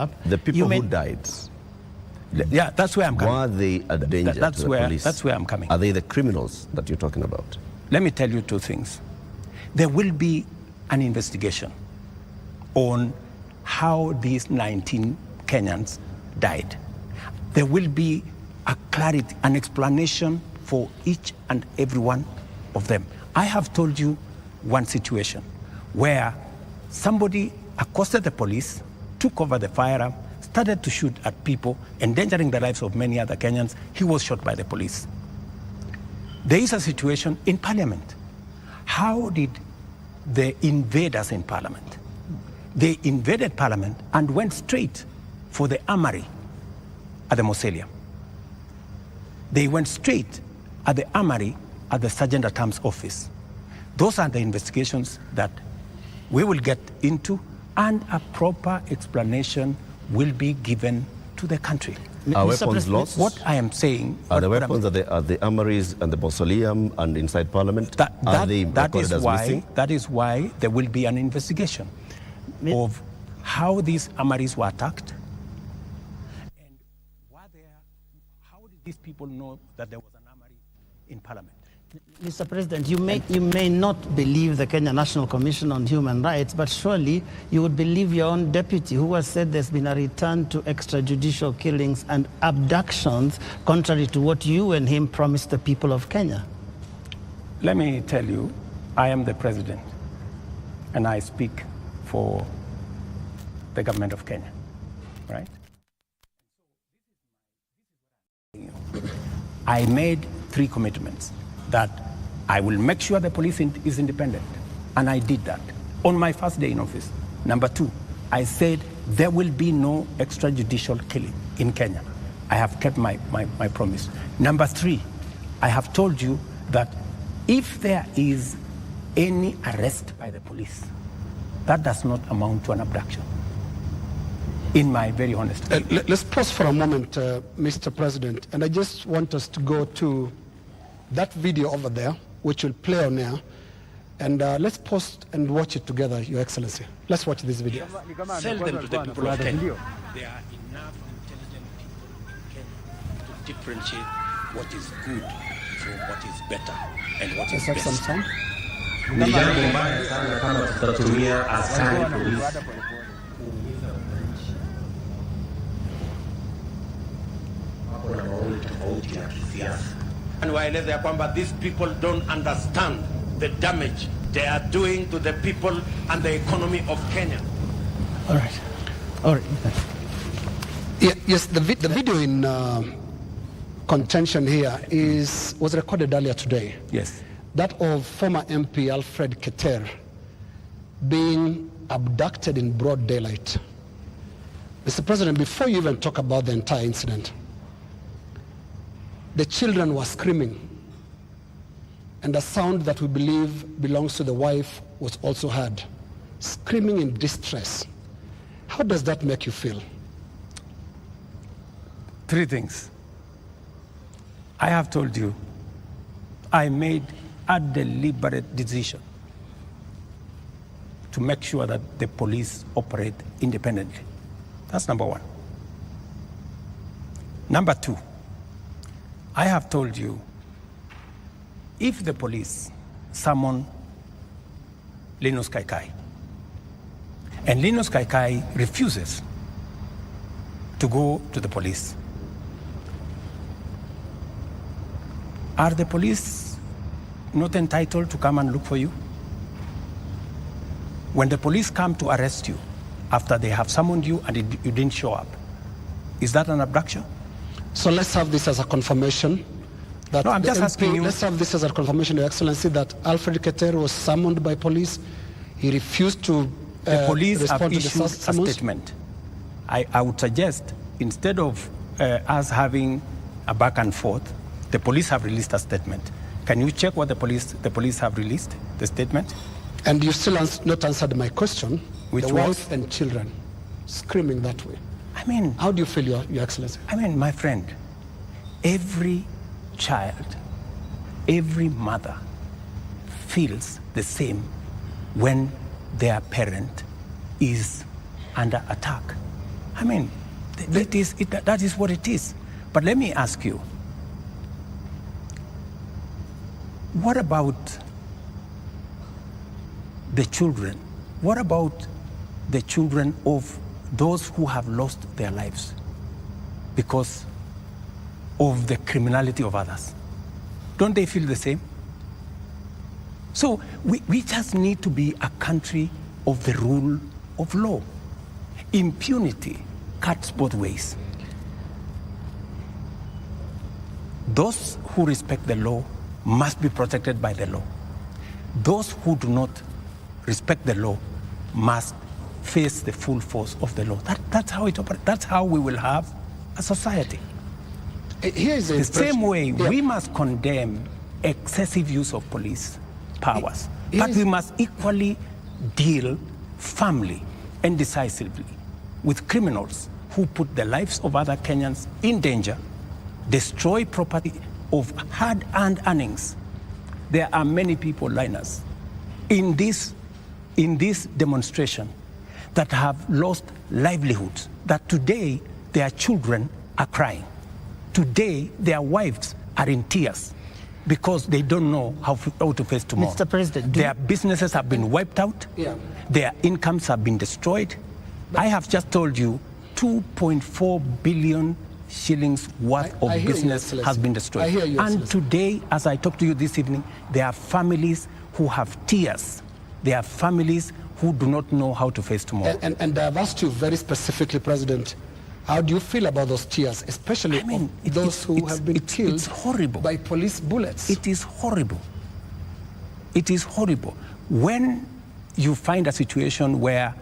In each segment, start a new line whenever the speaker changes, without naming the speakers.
up.
The people who died.
Yeah, that's where I'm coming.
Were they a danger to the police?
That's where I'm coming.
Are they the criminals that you're talking about?
Let me tell you two things. There will be an investigation on how these 19 Kenyans died. There will be a clarity, an explanation for each and every one of them. I have told you one situation where somebody accosted the police, took over the firearm, started to shoot at people, endangering the lives of many other Kenyans. He was shot by the police. There is a situation in Parliament. How did the invaders in Parliament? They invaded Parliament and went straight for the armory at the Mausoleum. They went straight at the armory at the Sergeant at Arms office. Those are the investigations that we will get into, and a proper explanation will be given to the country.
Are weapons lost?
What I am saying...
Are the weapons at the armories and the mausoleum and inside Parliament?
That is why there will be an investigation of how these armories were attacked, and how did these people know that there was an armory in Parliament?
Mr. President, you may not believe the Kenya National Commission on Human Rights, but surely you would believe your own deputy, who has said there's been a return to extrajudicial killings and abductions, contrary to what you and him promised the people of Kenya.
Let me tell you, I am the president, and I speak for the government of Kenya, right? I made 3 commitments that I will make sure the police is independent. And I did that on my first day in office. Number 2, I said there will be no extrajudicial killing in Kenya. I have kept my promise. Number 3, I have told you that if there is any arrest by the police, that does not amount to an abduction, in my very honest opinion.
Let's pause for a moment, Mr. President, and I just want us to go to that video over there, which will play on air, and let's pause and watch it together, Your Excellency. Let's watch this video.
Sell them to the people of Kenya. There are enough intelligent people in Kenya to differentiate what is good from what is better and what is best.
Some sound?
Ni jambo mbaya sana kama tutatumia askari polisi. Kuna maoni tofauti ya kisiasa.
And waeleza ya kwamba these people don't understand the damage they are doing to the people and the economy of Kenya.
All right. All right.
Yes, the video in contention here was recorded earlier today.
Yes.
That of former MP Alfred Keter being abducted in broad daylight. Mr. President, before you even talk about the entire incident, the children were screaming, and a sound that we believe belongs to the wife was also heard, screaming in distress. How does that make you feel?
3 things. I have told you, I made a deliberate decision to make sure that the police operate independently. That's number 1. Number 2, I have told you, if the police summon Linus Kaikai, and Linus Kaikai refuses to go to the police, are the police not entitled to come and look for you? When the police come to arrest you after they have summoned you and you didn't show up, is that an abduction?
So let's have this as a confirmation. That
no, I'm just asking you.
Let's have this as a confirmation, Your Excellency, that Alfred Keter was summoned by police. He refused to
the police have
respond to
issued
the summons.
a statement. I would suggest, instead of us having a back and forth, the police have released a statement. Can you check what the police have released, the statement?
And you still not answered my question.
Which
the
was?
wife and children screaming that way.
I mean,
how do you feel, Your Excellency?
I mean, my friend, every child, every mother feels the same when their parent is under attack. I mean, that is what it is. But let me ask you, what about the children? What about the children of those who have lost their lives because of the criminality of others? Don't they feel the same? So we just need to be a country of the rule of law. Impunity cuts both ways. Those who respect the law must be protected by the law. Those who do not respect the law must face the full force of the law. That's how it operates. That's how we will have a society.
Here's
the same way we must condemn excessive use of police powers, but we must equally deal firmly and decisively with criminals who put the lives of other Kenyans in danger, destroy property of hard-earned earnings. There are many people, Linus, in this demonstration that have lost livelihoods, that today their children are crying. Today their wives are in tears because they don't know how to face tomorrow.
Mr. President,
their businesses have been wiped out.
Yeah.
Their incomes have been destroyed. I have just told you 2.4 billion shillings worth of business has been destroyed.
I hear you,
and today, as I talk to you this evening, there are families who have tears. There are families who do not know how to face tomorrow.
And I've asked you very specifically, President, how do you feel about those tears, especially those who have been killed by police bullets?
It is horrible. It is horrible. When you find a situation where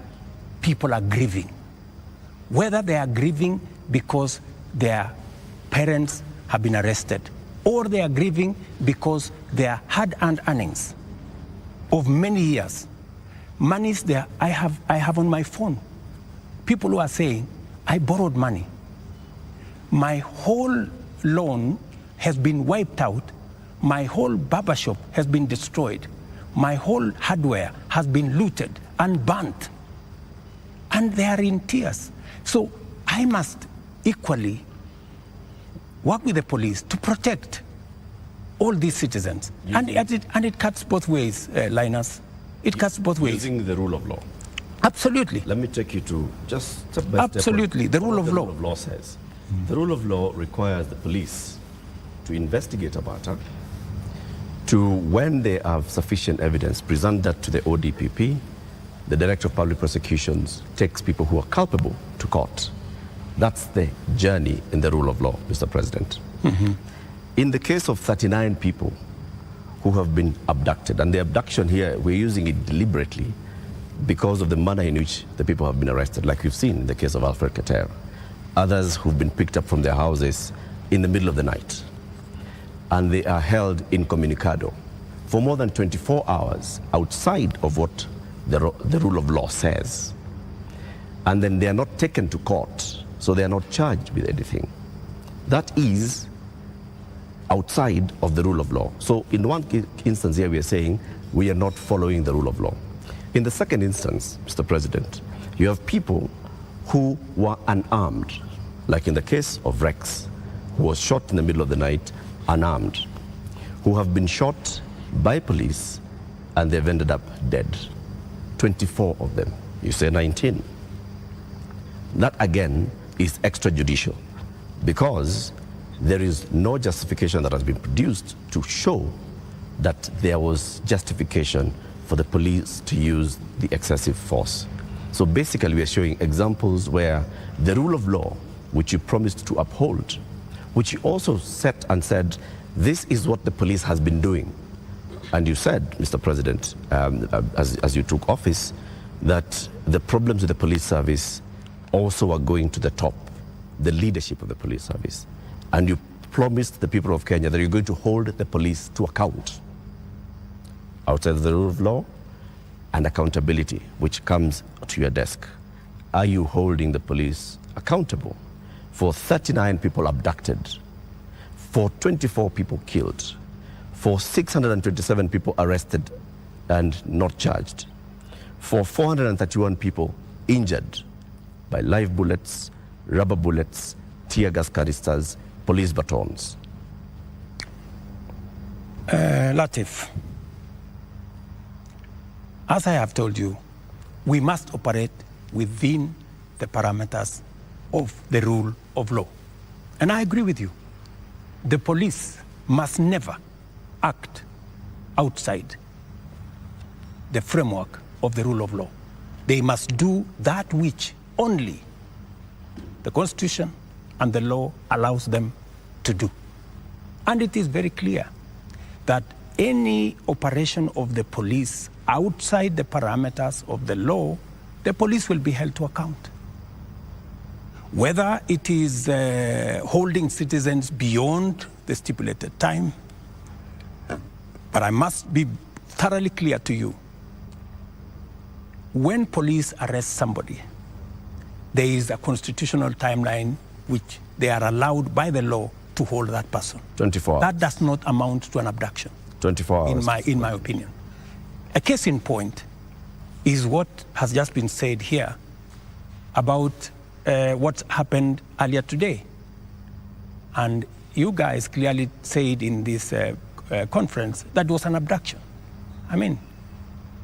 people are grieving, whether they are grieving because their parents have been arrested, or they are grieving because their hard-earned earnings of many years, monies there, I have on my phone, people who are saying, I borrowed money. My whole loan has been wiped out. My whole barber shop has been destroyed. My whole hardware has been looted and burnt. And they are in tears. So I must equally work with the police to protect all these citizens. And it cuts both ways, Linus. It cuts both ways.
Using the rule of law.
Absolutely.
Let me take you to just step by step.
Absolutely, the rule of law.
The rule of law says. The rule of law requires the police to investigate a matter, to, when they have sufficient evidence, present that to the ODPP. The Director of Public Prosecutions takes people who are culpable to court. That's the journey in the rule of law, Mr. President.
Mm-hmm.
In the case of 39 people who have been abducted, and the abduction here, we're using it deliberately because of the manner in which the people have been arrested, like we've seen in the case of Alfred Keter. Others who've been picked up from their houses in the middle of the night, and they are held incommunicado for more than 24 hours outside of what the rule of law says. And then they are not taken to court, so they are not charged with anything. That is outside of the rule of law. So in one instance here, we are saying we are not following the rule of law. In the second instance, Mr. President, you have people who were unarmed, like in the case of Rex, who was shot in the middle of the night, unarmed, who have been shot by police and they've ended up dead. 24 of them. You say 19. That again is extrajudicial because there is no justification that has been produced to show that there was justification for the police to use the excessive force. So basically we are showing examples where the rule of law, which you promised to uphold, which you also set and said, this is what the police has been doing. And you said, Mr. President, as you took office, that the problems with the police service also are going to the top, the leadership of the police service. And you promised the people of Kenya that you're going to hold the police to account outside of the rule of law and accountability, which comes to your desk. Are you holding the police accountable for 39 people abducted, for 24 people killed, for 627 people arrested and not charged, for 431 people injured, by live bullets, rubber bullets, tear gas canisters, police batons.
Latif, as I have told you, we must operate within the parameters of the rule of law. And I agree with you. The police must never act outside the framework of the rule of law. They must do that which only the Constitution and the law allows them to do. And it is very clear that any operation of the police outside the parameters of the law, the police will be held to account. Whether it is holding citizens beyond the stipulated time, but I must be thoroughly clear to you. When police arrest somebody, there is a constitutional timeline which they are allowed by the law to hold that person.
24 hours.
That does not amount to an abduction.
24 hours.
In my opinion. A case in point is what has just been said here about what happened earlier today. And you guys clearly said in this conference that it was an abduction. I mean,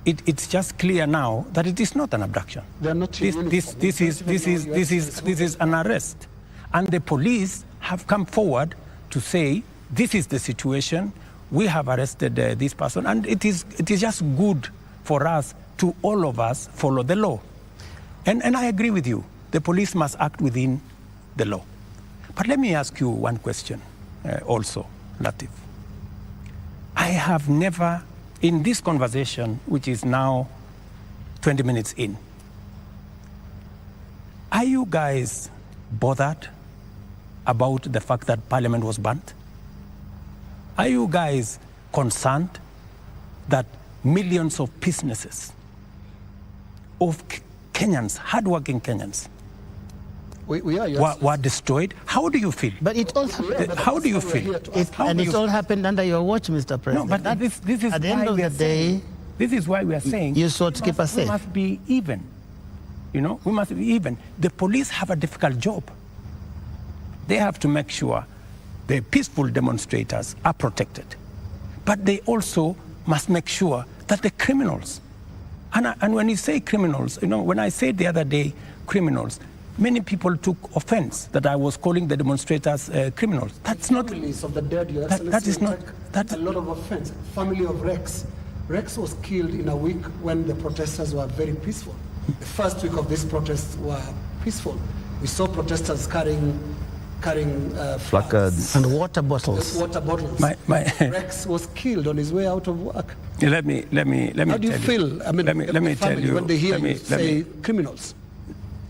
it's just clear now that it is not an abduction.
They're not
This is an arrest. And the police have come forward to say, this is the situation, we have arrested this person, and it is just good for us to all of us follow the law. And I agree with you, the police must act within the law. But let me ask you one question also, Latif. I have never, in this conversation, which is now 20 minutes in, are you guys bothered about the fact that Parliament was burnt? Are you guys concerned that millions of businesses of Kenyans, hardworking Kenyans, were destroyed? How do you feel?
But it all happened.
How do you feel?
It all happened under your watch, Mr. President.
No, but this is
at the end of the day,
this is why we are saying
you sought to keep us safe.
We must be even. You know, we must be even. The police have a difficult job. They have to make sure the peaceful demonstrators are protected. But they also must make sure that the criminals, and when you say criminals, you know, when I said the other day criminals, many people took offense that I was calling the demonstrators criminals. That's not.
Families of the dead, Your
that is not.
That's a lot of offense. Family of Rex. Rex was killed in a week when the protesters were very peaceful. The first week of these protests were peaceful. We saw protesters carrying
placards
and water bottles.
Rex was killed on his way out of work.
Let me.
How do you feel? I mean,
let me tell you.
When they hear you say criminals.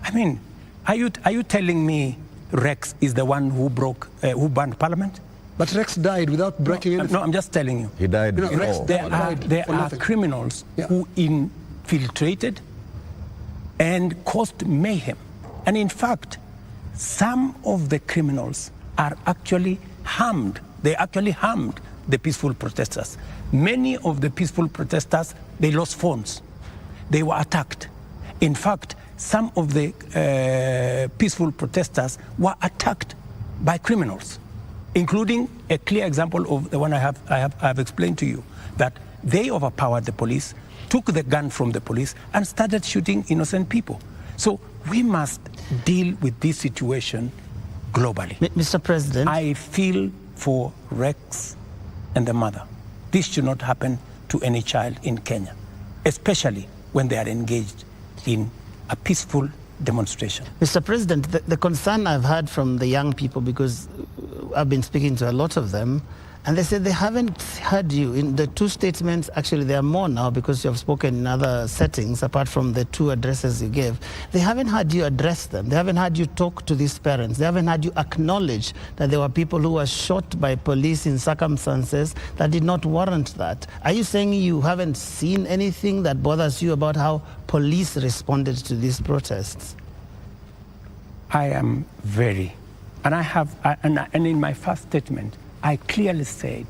I mean, are you telling me Rex is the one who burned Parliament?
But Rex died without breaking anything.
No, I'm just telling you.
He died before.
Rex
There are criminals who infiltrated and caused mayhem. And in fact, some of the criminals are actually harmed. They actually harmed the peaceful protesters. Many of the peaceful protesters, they lost phones. They were attacked. In fact, some of the peaceful protesters were attacked by criminals, including a clear example of the one I have explained to you, that they overpowered the police, took the gun from the police, and started shooting innocent people. So we must deal with this situation globally.
Mr. President,
I feel for Rex and the mother. This should not happen to any child in Kenya, especially when they are engaged in a peaceful demonstration.
Mr. President, the concern I've heard from the young people, because I've been speaking to a lot of them, and they said they haven't heard you. In the two statements, actually there are more now because you have spoken in other settings apart from the two addresses you gave. They haven't heard you address them. They haven't heard you talk to these parents. They haven't heard you acknowledge that there were people who were shot by police in circumstances that did not warrant that. Are you saying you haven't seen anything that bothers you about how police responded to these protests?
I am very, and I have, and in my first statement, I clearly said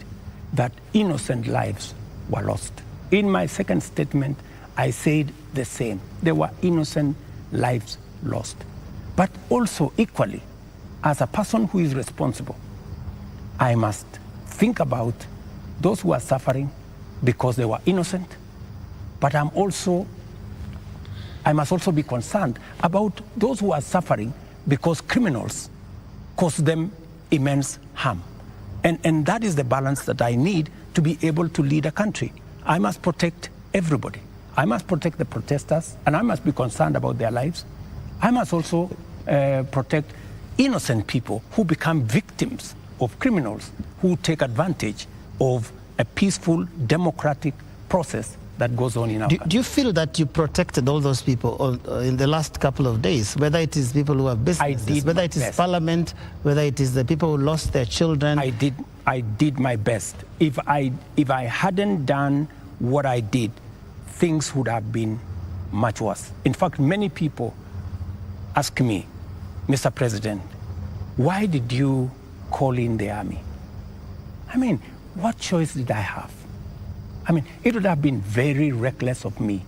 that innocent lives were lost. In my second statement, I said the same. There were innocent lives lost. But also, equally, as a person who is responsible, I must think about those who are suffering because they were innocent, but I must also be concerned about those who are suffering because criminals cause them immense harm. And that is the balance that I need to be able to lead a country. I must protect everybody. I must protect the protesters, and I must be concerned about their lives. I must also protect innocent people who become victims of criminals who take advantage of a peaceful, democratic process that goes on in our country.
Do you feel that you protected all those people in the last couple of days, whether it is people who have businesses, whether it is Parliament, whether it is the people who lost their children?
I did my best. If I hadn't done what I did, things would have been much worse. In fact, many people ask me, Mr. President, why did you call in the army? I mean, what choice did I have? I mean, it would have been very reckless of me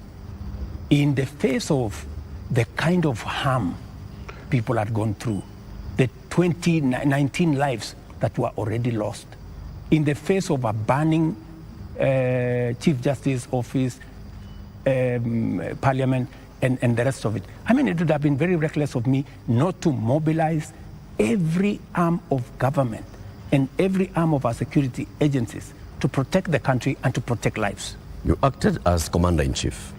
in the face of the kind of harm people had gone through, the 19 lives that were already lost, in the face of a burning Chief Justice office, Parliament, and the rest of it. I mean, it would have been very reckless of me not to mobilize every arm of government and every arm of our security agencies to protect the country and to protect lives.
You acted as Commander-in-Chief.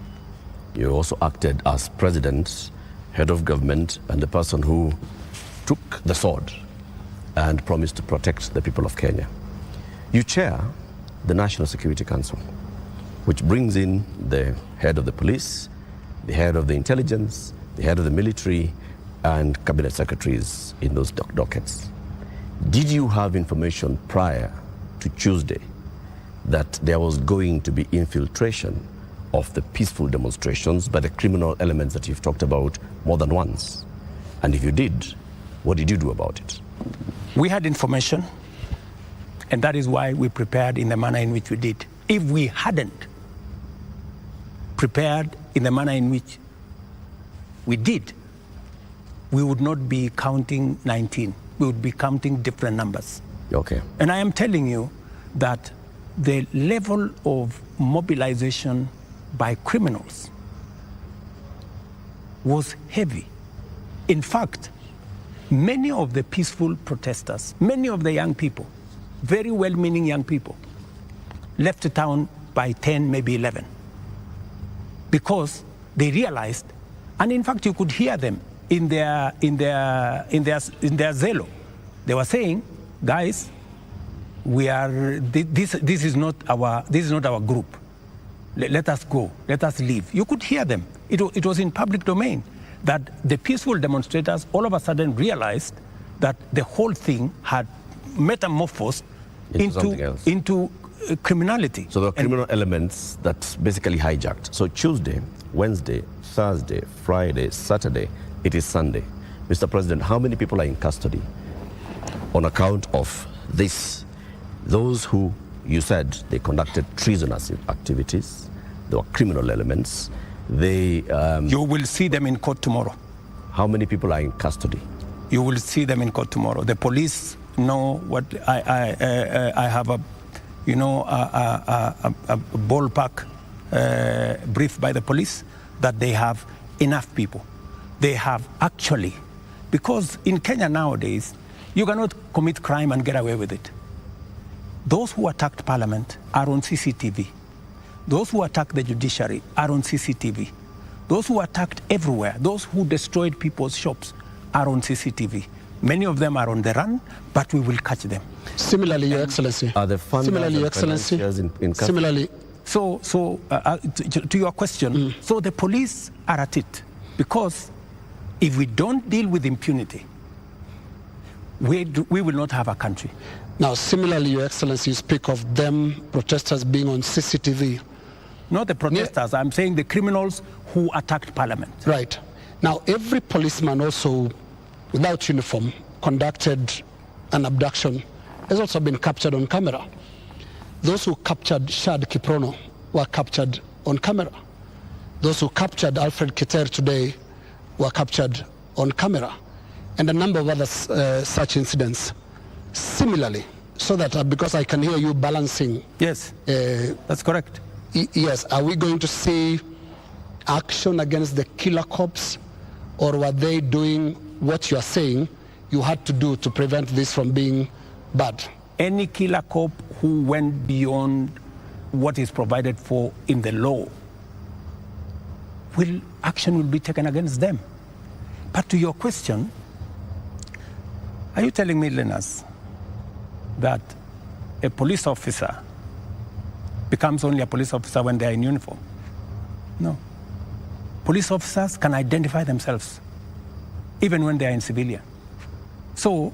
You also acted as President, Head of Government, and the person who took the sword and promised to protect the people of Kenya. You chair the National Security Council, which brings in the head of the police, the head of the intelligence, the head of the military, and cabinet secretaries in those dockets. Did you have information prior to Tuesday that there was going to be infiltration of the peaceful demonstrations by the criminal elements that you've talked about more than once? And if you did, what did you do about it?
We had information, and that is why we prepared in the manner in which we did. If we hadn't prepared in the manner in which we did, we would not be counting 19. We would be counting different numbers.
Okay.
And I am telling you that the level of mobilization by criminals was heavy. In fact, many of the peaceful protesters, many of the young people, very well-meaning young people, left the town by 10, maybe 11, because they realized, and in fact you could hear them in their zelo. They were saying, guys, this is not our group. Let us go. Let us leave. You could hear them. It was in public domain that the peaceful demonstrators all of a sudden realized that the whole thing had metamorphosed into criminality.
So there are criminal elements that basically hijacked. So Tuesday, Wednesday, Thursday, Friday, Saturday, it is Sunday. Mr. President, how many people are in custody on account of this? Those who you said they conducted treasonous activities, there were criminal elements.
You will see them in court tomorrow.
How many people are in custody?
You will see them in court tomorrow. The police know what I have a ballpark brief by the police that they have enough people. They have actually, because in Kenya nowadays, you cannot commit crime and get away with it. Those who attacked Parliament are on CCTV. Those who attacked the judiciary are on CCTV. Those who attacked everywhere, those who destroyed people's shops are on CCTV. Many of them are on the run, but we will catch them.
Similarly, Your Excellency.
Are the funders
Similarly, Your Excellency.
in
Similarly.
To your question, so the police are at it, because if we don't deal with impunity, we will not have a country.
Now, similarly, Your Excellency, you speak of them, protesters being on CCTV.
Not the protesters, I'm saying the criminals who attacked Parliament.
Right. Now, every policeman also, without uniform, conducted an abduction, has also been captured on camera. Those who captured Shad Kiprono were captured on camera. Those who captured Alfred Keter today were captured on camera. and a number of other such incidents similarly, so that because I can hear you balancing.
Yes, that's correct.
Yes, are we going to see action against the killer cops, or were they doing what you are saying you had to do to prevent this from being bad?
Any killer cop who went beyond what is provided for in the law, action will be taken against them. But to your question, are you telling me, Linus, that a police officer becomes only a police officer when they are in uniform? No. Police officers can identify themselves even when they are in civilian. So,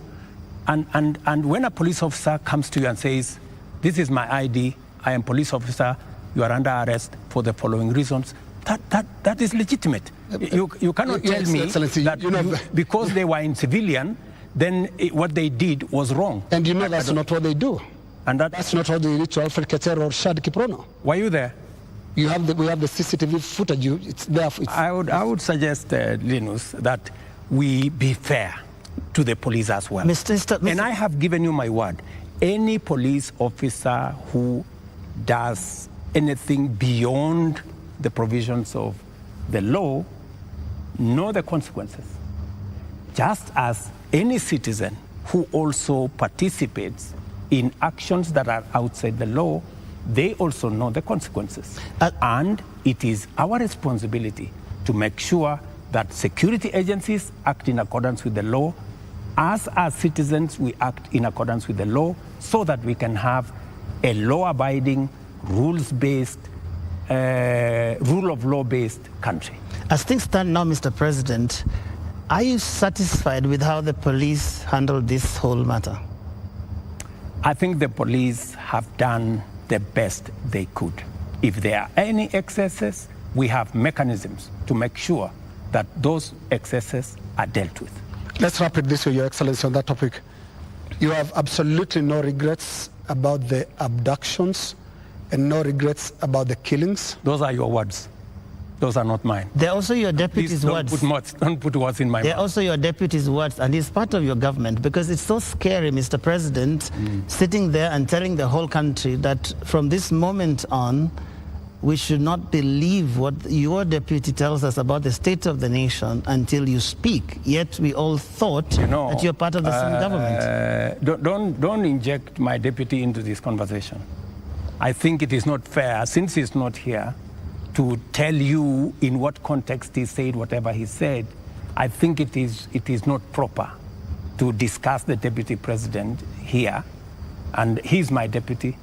and when a police officer comes to you and says, this is my ID, I am police officer, you are under arrest for the following reasons, that is legitimate. You cannot tell me that because they were in civilian, then what they did was wrong.
And you know that's not what they do.
And
that's not how they did to Alfred Keter or Shad Kiprono.
Were you there?
We have the CCTV footage. It's there.
I would suggest, Linus, that we be fair to the police as well.
Mr.
And I have given you my word. Any police officer who does anything beyond the provisions of the law know the consequences. Just as any citizen who also participates in actions that are outside the law, they also know the consequences. And it is our responsibility to make sure that security agencies act in accordance with the law. As citizens, we act in accordance with the law so that we can have a law-abiding, rules-based, rule of law-based country.
As things stand now, Mr. President, are you satisfied with how the police handled this whole matter?
I think the police have done the best they could. If there are any excesses, we have mechanisms to make sure that those excesses are dealt with.
Let's wrap it this way, Your Excellency, on that topic. You have absolutely no regrets about the abductions and no regrets about the killings?
Those are your words. Those are not mine.
They're also your deputy's words.
Don't put words in my mouth.
They're also your deputy's words, and he's part of your government, because it's so scary, Mr. President, sitting there and telling the whole country that from this moment on, we should not believe what your deputy tells us about the state of the nation until you speak. Yet we all thought that you're part of the same government.
Don't inject my deputy into this conversation. I think it is not fair, since he's not here, to tell you in what context he said whatever he said. I think it is not proper to discuss the deputy president here, and he's my deputy.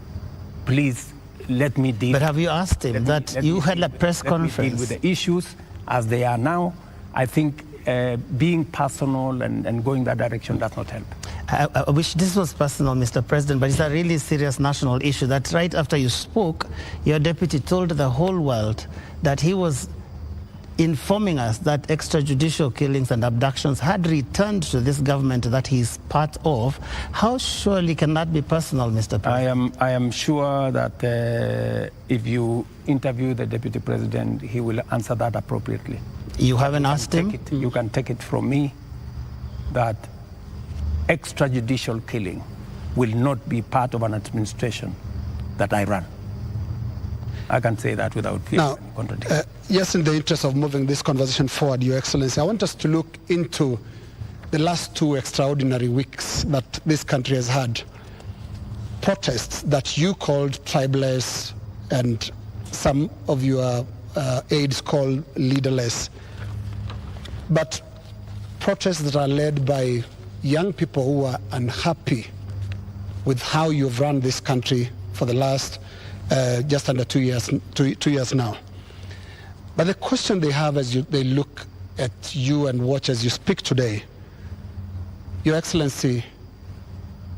Please let me deal.
But have you asked him that you had a press conference?
With the issues as they are now. I think being personal and going that direction does not help.
I wish this was personal, Mr. President, but it's a really serious national issue that right after you spoke, your deputy told the whole world that he was informing us that extrajudicial killings and abductions had returned to this government that he's part of. How surely can that be personal, Mr. President?
I am sure that if you interview the deputy president, he will answer that appropriately.
You haven't asked him?
You can take it from me that extrajudicial killing will not be part of an administration that I run. I can say that without fear of contradiction.
Yes, in the interest of moving this conversation forward, Your Excellency, I want us to look into the last 2 extraordinary weeks that this country has had. Protests that you called tribeless and some of your aides called leaderless. But protests that are led by young people who are unhappy with how you've run this country for the last just under 2 years now. But the question they have as they look at you and watch as you speak today, Your Excellency,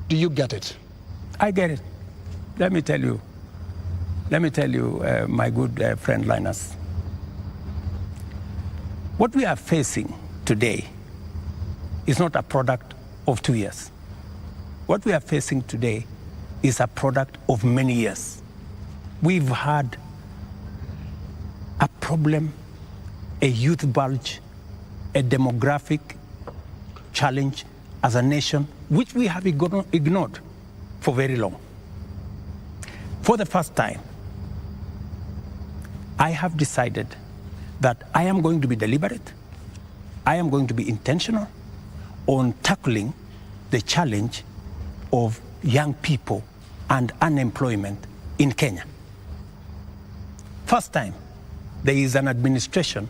do you get it?
I get it. Let me tell you, my good friend Linus, what we are facing today is not a product of 2 years. What we are facing today is a product of many years. We've had a problem, a youth bulge, a demographic challenge as a nation, which we have ignored for very long. For the first time, I have decided that I am going to be deliberate, I am going to be intentional on tackling the challenge of young people and unemployment in Kenya. First time, there is an administration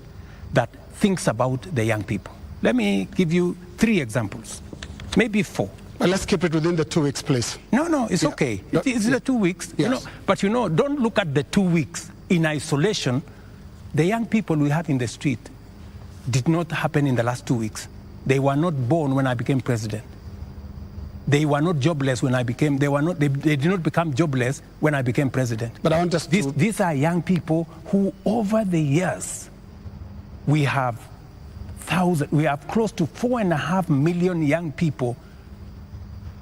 that thinks about the young people. Let me give you 3 examples, maybe 4.
Well, let's keep it within the 2 weeks, please.
No, it's okay. It's the 2 weeks.
Yes.
But don't look at the 2 weeks in isolation. The young people we have in the street did not happen in the last 2 weeks. They were not born when I became president. They were not jobless when I became, they did not become jobless when I became president.
But I want us to...
These are young people who over the years, we have close to 4.5 million young people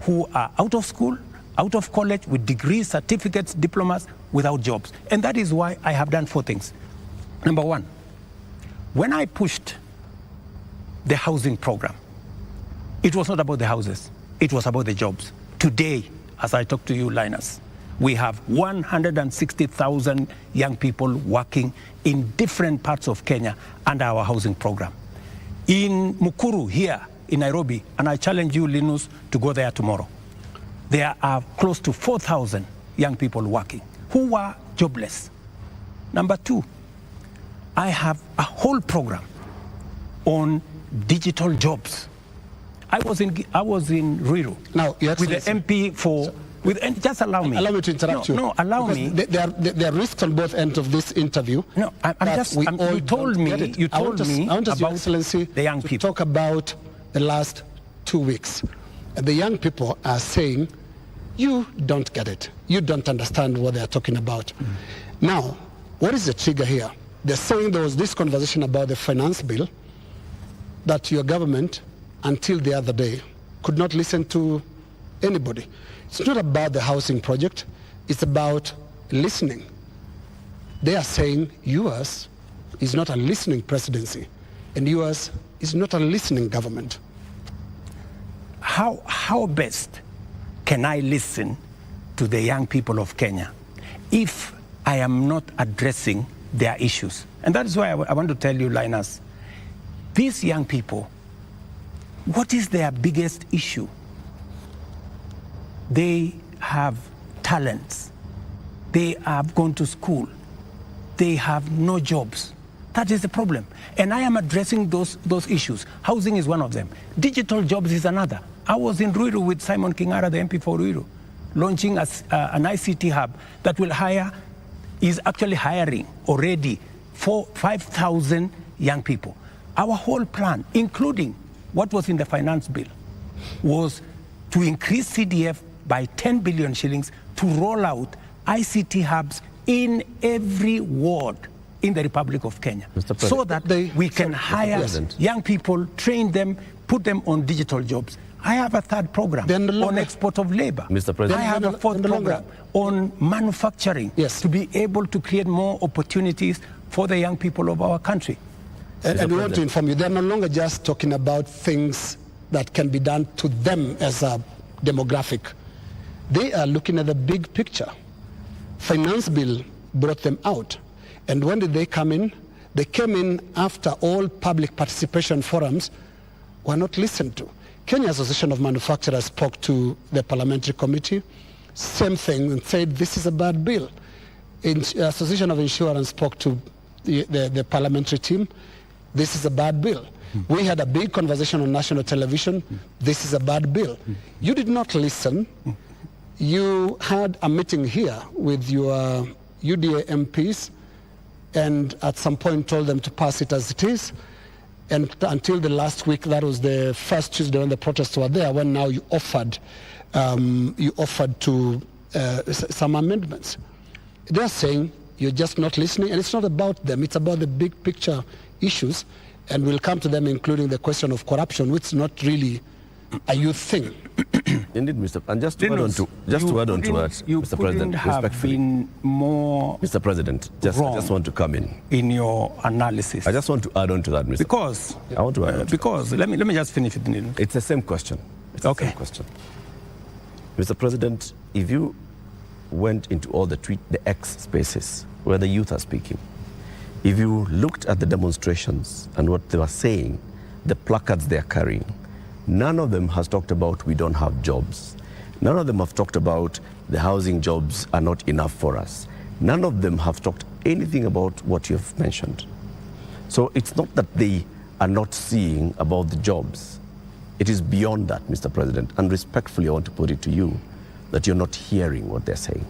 who are out of school, out of college, with degrees, certificates, diplomas, without jobs. And that is why I have done 4 things. Number 1, when I pushed the housing program, it was not about the houses, it was about the jobs. Today, as I talk to you, Linus, we have 160,000 young people working in different parts of Kenya under our housing program. In Mukuru here in Nairobi, and I challenge you, Linus, to go there tomorrow, there are close to 4,000 young people working who were jobless. Number 2, I have a whole program on digital jobs. I was in Ruto
now,
with the MP for... just allow me.
Allow me to interrupt you.
No, allow me.
There are risks on both ends of this interview.
No, you told me about
Your Excellency,
the young people.
Talk about the last 2 weeks. The young people are saying, you don't get it. You don't understand what they're talking about. Now, what is the trigger here? They're saying there was this conversation about the finance bill that your government, until the other day, could not listen to anybody. It's not about the housing project, it's about listening. They are saying yours is not a listening presidency, and yours is not a listening government.
How best can I listen to the young people of Kenya if I am not addressing their issues? And that is why I want to tell you, Linus, these young people, what is their biggest issue? They have talents. They have gone to school. They have no jobs. That is the problem. And I am addressing those issues. Housing is one of them. Digital jobs is another. I was in Ruto with Simon Kingara, the MP for Ruto, launching an ICT hub that is actually hiring already 5,000 young people. Our whole plan, including what was in the finance bill, was to increase CDF by 10 billion shillings to roll out ICT hubs in every ward in the Republic of Kenya, so that we can hire young people, train them, put them on digital jobs. I have a 3rd program on export of labor.
Mr. President.
I have a 4th program on manufacturing, to be able to create more opportunities for the young people of our country.
And we want to inform you, they're no longer just talking about things that can be done to them as a demographic. They are looking at the big picture. Finance bill brought them out. And when did they come in? They came in after all public participation forums were not listened to. Kenya Association of Manufacturers spoke to the parliamentary committee, same thing, and said this is a bad bill. Association of Insurance spoke to the parliamentary team, this is a bad bill. We had a big conversation on national television, this is a bad bill. You did not listen. You had a meeting here with your UDA MPs and at some point told them to pass it as it is. And until the last week, that was the first Tuesday when the protests were there, when now you offered to some amendments. They're saying you're just not listening, and it's not about them, it's about the big picture issues, and we'll come to them, including the question of corruption, which is not really you think?
Indeed, Mr. And just to add on to that, Mr. President,
have been more.
Mr. President, I just want to come
in your analysis.
I just want to add on to that, Mr.
Because
I want to add on to
because let me just finish it.
It's the same question. It's
okay.
The same question. Mr. President, if you went into all the X spaces where the youth are speaking, if you looked at the demonstrations and what they were saying, the placards they are carrying, none of them has talked about we don't have jobs. None of them have talked about the housing jobs are not enough for us. None of them have talked anything about what you've mentioned. So it's not that they are not seeing about the jobs. It is beyond that, Mr. President. And respectfully, I want to put it to you that you're not hearing what they're saying.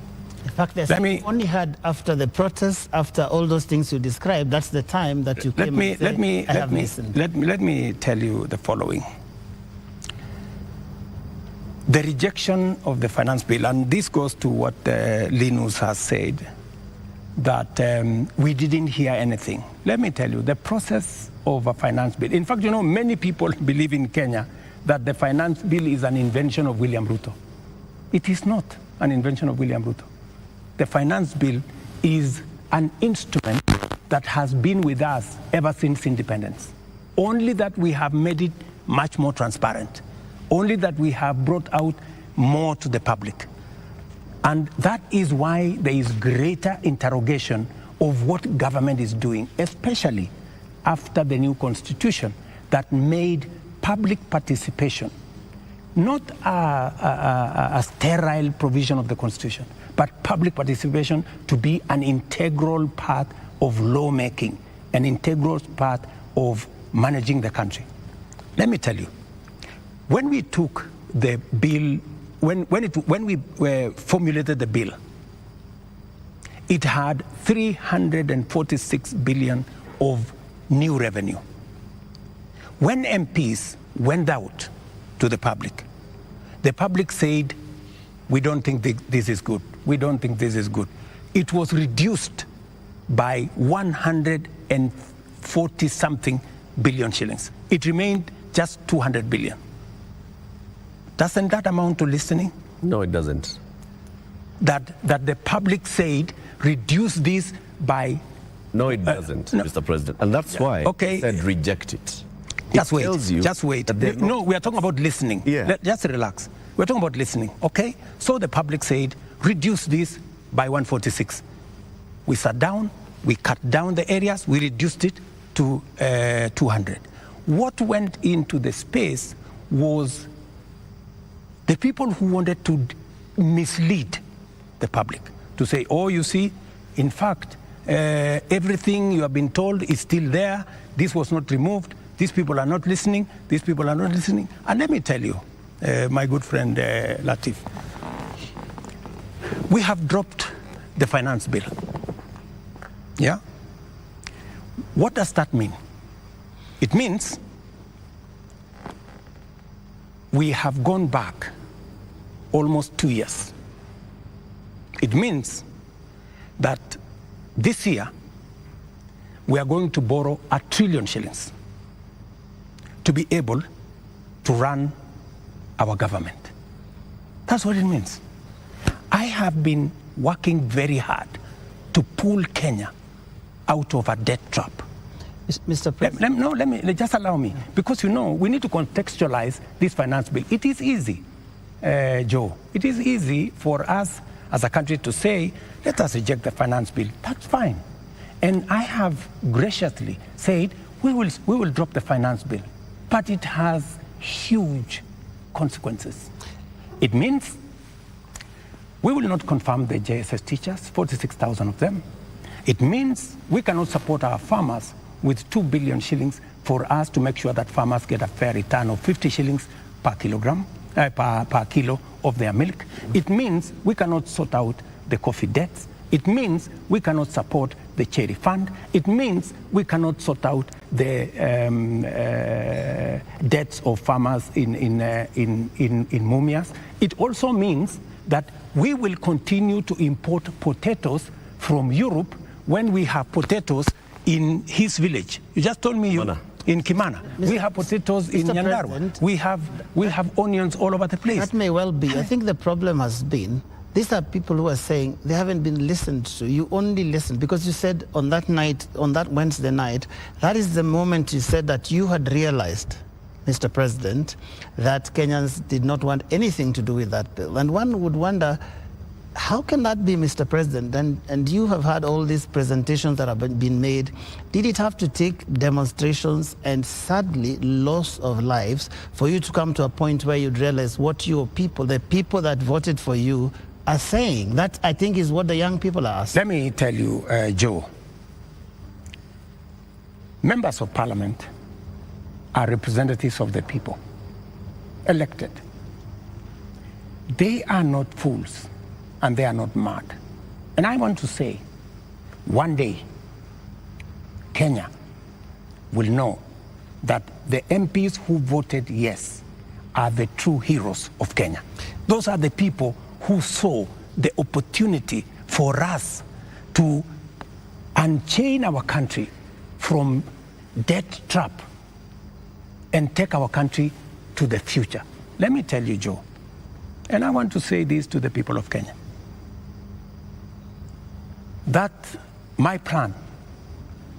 In fact, only had after the protests, after all those things you described, that's the time that you came and said,
let me tell you the following. The rejection of the finance bill, and this goes to what Linus has said, that we didn't hear anything. Let me tell you, the process of a finance bill, in fact, many people believe in Kenya that the finance bill is an invention of William Ruto. It is not an invention of William Ruto. The finance bill is an instrument that has been with us ever since independence. Only that we have made it much more transparent. Only that we have brought out more to the public. And that is why there is greater interrogation of what government is doing, especially after the new constitution that made public participation not a sterile provision of the constitution, but public participation to be an integral part of lawmaking, an integral part of managing the country. Let me tell you, when we took the bill, when we formulated the bill, it had 346 billion of new revenue. When MPs went out to the public said, we don't think this is good. We don't think this is good. It was reduced by 140 something billion shillings. It remained just 200 billion. Doesn't that amount to listening?
No, it doesn't.
That the public said, reduce this by...
No, it doesn't, no. Mr. President. And that's why I said reject it.
Just wait. No, we are talking about listening.
Yeah.
Just relax. We're talking about listening, okay? So the public said, reduce this by 146. We sat down, we cut down the areas, we reduced it to 200. What went into the space was the people who wanted to mislead the public, to say, oh, you see, in fact, everything you have been told is still there. This was not removed. These people are not listening. These people are not listening. And let me tell you, my good friend Latif, we have dropped the finance bill. Yeah? What does that mean? It means we have gone back almost 2 years. It means that this year we are going to borrow 1 trillion shillings to be able to run our government. That's what it means. I have been working very hard to pull Kenya out of a debt trap.
Mr. President.
Let me just allow me, because we need to contextualize this finance bill. It is easy, Joe. It is easy for us as a country to say, let us reject the finance bill. That's fine. And I have graciously said, we will drop the finance bill. But it has huge consequences. It means we will not confirm the JSS teachers, 46,000 of them. It means we cannot support our farmers with 2 billion shillings for us to make sure that farmers get a fair return of 50 shillings per kilogram, per kilo of their milk. It means we cannot sort out the coffee debts. It means we cannot support the cherry fund. It means we cannot sort out the debts of farmers in Mumias. It also means that we will continue to import potatoes from Europe when we have potatoes in his village. You just told me in Kimana. We have potatoes in
Mr.
Nyandarua.
President,
We have onions all over the place.
That may well be. I think the problem has been, these are people who are saying they haven't been listened to. You only listened because you said on that night, on that Wednesday night, that is the moment you said that you had realized, Mr. President, that Kenyans did not want anything to do with that bill. And one would wonder, how can that be, Mr. President? And you have had all these presentations that have been made. Did it have to take demonstrations and sadly loss of lives for you to come to a point where you'd realize what your people, the people that voted for you, are saying? That, I think, is what the young people are asking.
Let me tell you, Joe, members of parliament are representatives of the people, elected. They are not fools. And they are not mad. And I want to say, one day, Kenya will know that the MPs who voted yes are the true heroes of Kenya. Those are the people who saw the opportunity for us to unchain our country from debt trap and take our country to the future. Let me tell you, Joe, and I want to say this to the people of Kenya, that my plan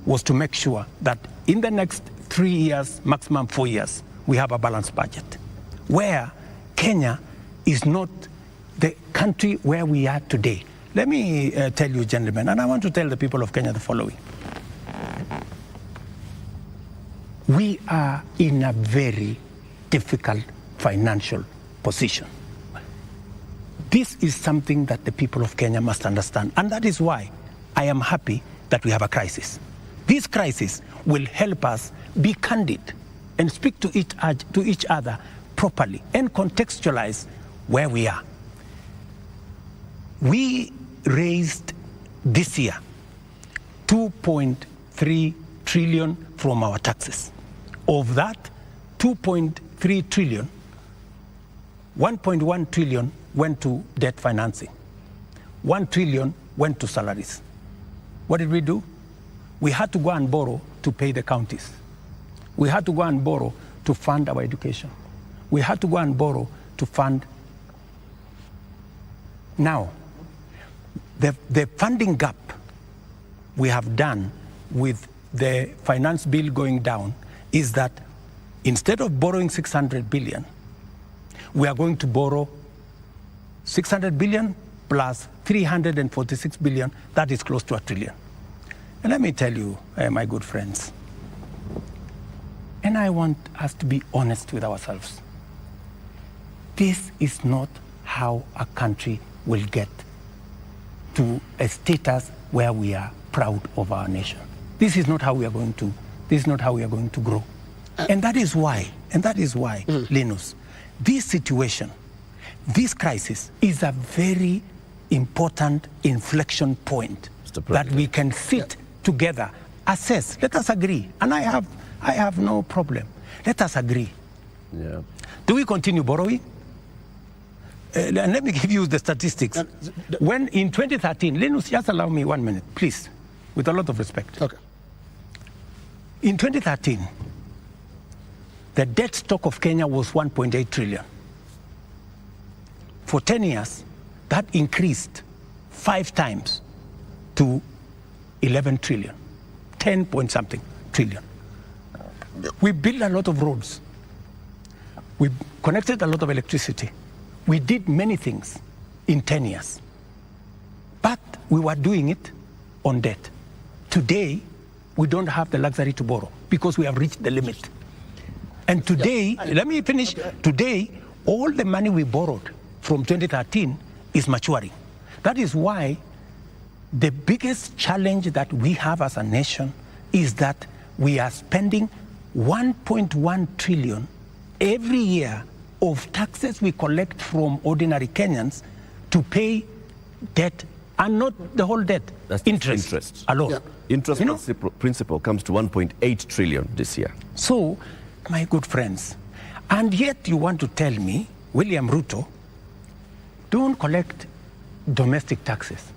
was to make sure that in the next 3 years, maximum 4 years, we have a balanced budget, where Kenya is not the country where we are today. Let me tell you, gentlemen, and I want to tell the people of Kenya the following. We are in a very difficult financial position. This is something that the people of Kenya must understand, and that is why I am happy that we have a crisis. This crisis will help us be candid and speak to each other properly and contextualize where we are. We raised this year 2.3 trillion from our taxes. Of that 2.3 trillion, 1.1 trillion went to debt financing. 1 trillion went to salaries. What did we do? We had to go and borrow to pay the counties. We had to go and borrow to fund our education. We had to go and borrow to fund. Now, the funding gap we have done with the finance bill going down is that instead of borrowing 600 billion, we are going to borrow 600 billion plus 346 billion, that is close to $1 trillion. And let me tell you, my good friends, and I want us to be honest with ourselves. This is not how a country will get to a status where we are proud of our nation. This is not how we are going to grow. And that is why, Linus, this situation, this crisis is a very important inflection point that we can sit together, assess. Let us agree. And I have no problem. Let us agree.
Yeah.
Do we continue borrowing? And let me give you the statistics. When in 2013, Linus, just allow me 1 minute, please, with a lot of respect.
Okay.
In 2013, the debt stock of Kenya was 1.8 trillion. For 10 years, that increased 5 times to 11 trillion, 10 point something trillion. We built a lot of roads. We connected a lot of electricity. We did many things in 10 years. But we were doing it on debt. Today, we don't have the luxury to borrow because we have reached the limit. And today, let me finish. Today, all the money we borrowed from 2013 is maturing. That is why the biggest challenge that we have as a nation is that we are spending 1.1 trillion every year of taxes we collect from ordinary Kenyans to pay debt, and not the whole debt.
That's
interest alone.
Yeah.
Interest principal comes to 1.8 trillion this year.
So, my good friends, and yet you want to tell me, William Ruto, don't collect domestic taxes.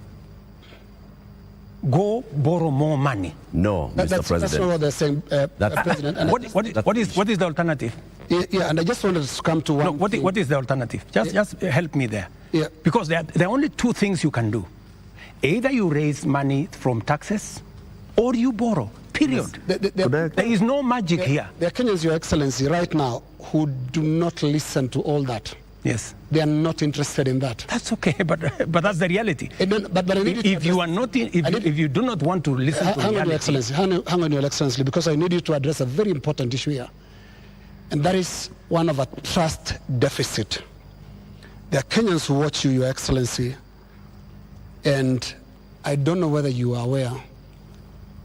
go borrow more money.
No, Mr. President.
That's not what they're saying, President. And
What is the alternative?
Yeah, and I just wanted to come to one.
No, what is the alternative? Just help me there.
Yeah.
Because there are only two things you can do. Either you raise money from taxes or you borrow, period. There is no magic here.
There are Kenyans, Your Excellency, right now who do not listen to all that.
Yes.
They are not interested in that.
That's okay, but that's the reality.
But I need
if you are not, if you do not want to listen to reality.
Hang on, Your Excellency. Hang on, Your Excellency, because I need you to address a very important issue here. And that is one of a trust deficit. There are Kenyans who watch you, Your Excellency, and I don't know whether you are aware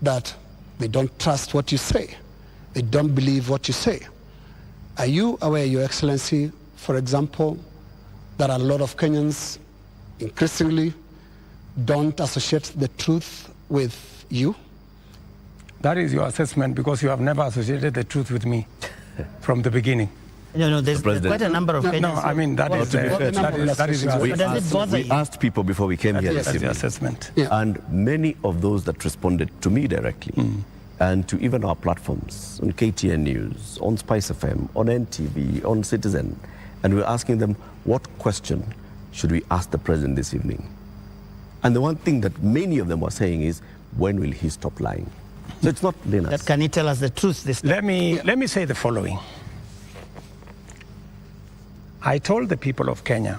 that they don't trust what you say. They don't believe what you say. Are you aware, Your Excellency, for example, that a lot of Kenyans increasingly don't associate the truth with you?
That is your assessment because you have never associated the truth with me from the beginning.
No, there's quite a number of Kenyans.
No, I mean, that is your assessment.
We asked people before we came here.
That's the assessment.
Yeah.
And many of those that responded to me directly and to even our platforms on KTNNews, on Spice FM, on NTV, on Citizen, and we're asking them, what question should we ask the president this evening? And the one thing that many of them were saying is, when will he stop lying? So it's not Linus.
Can he tell us the truth this time?
Let me say the following. I told the people of Kenya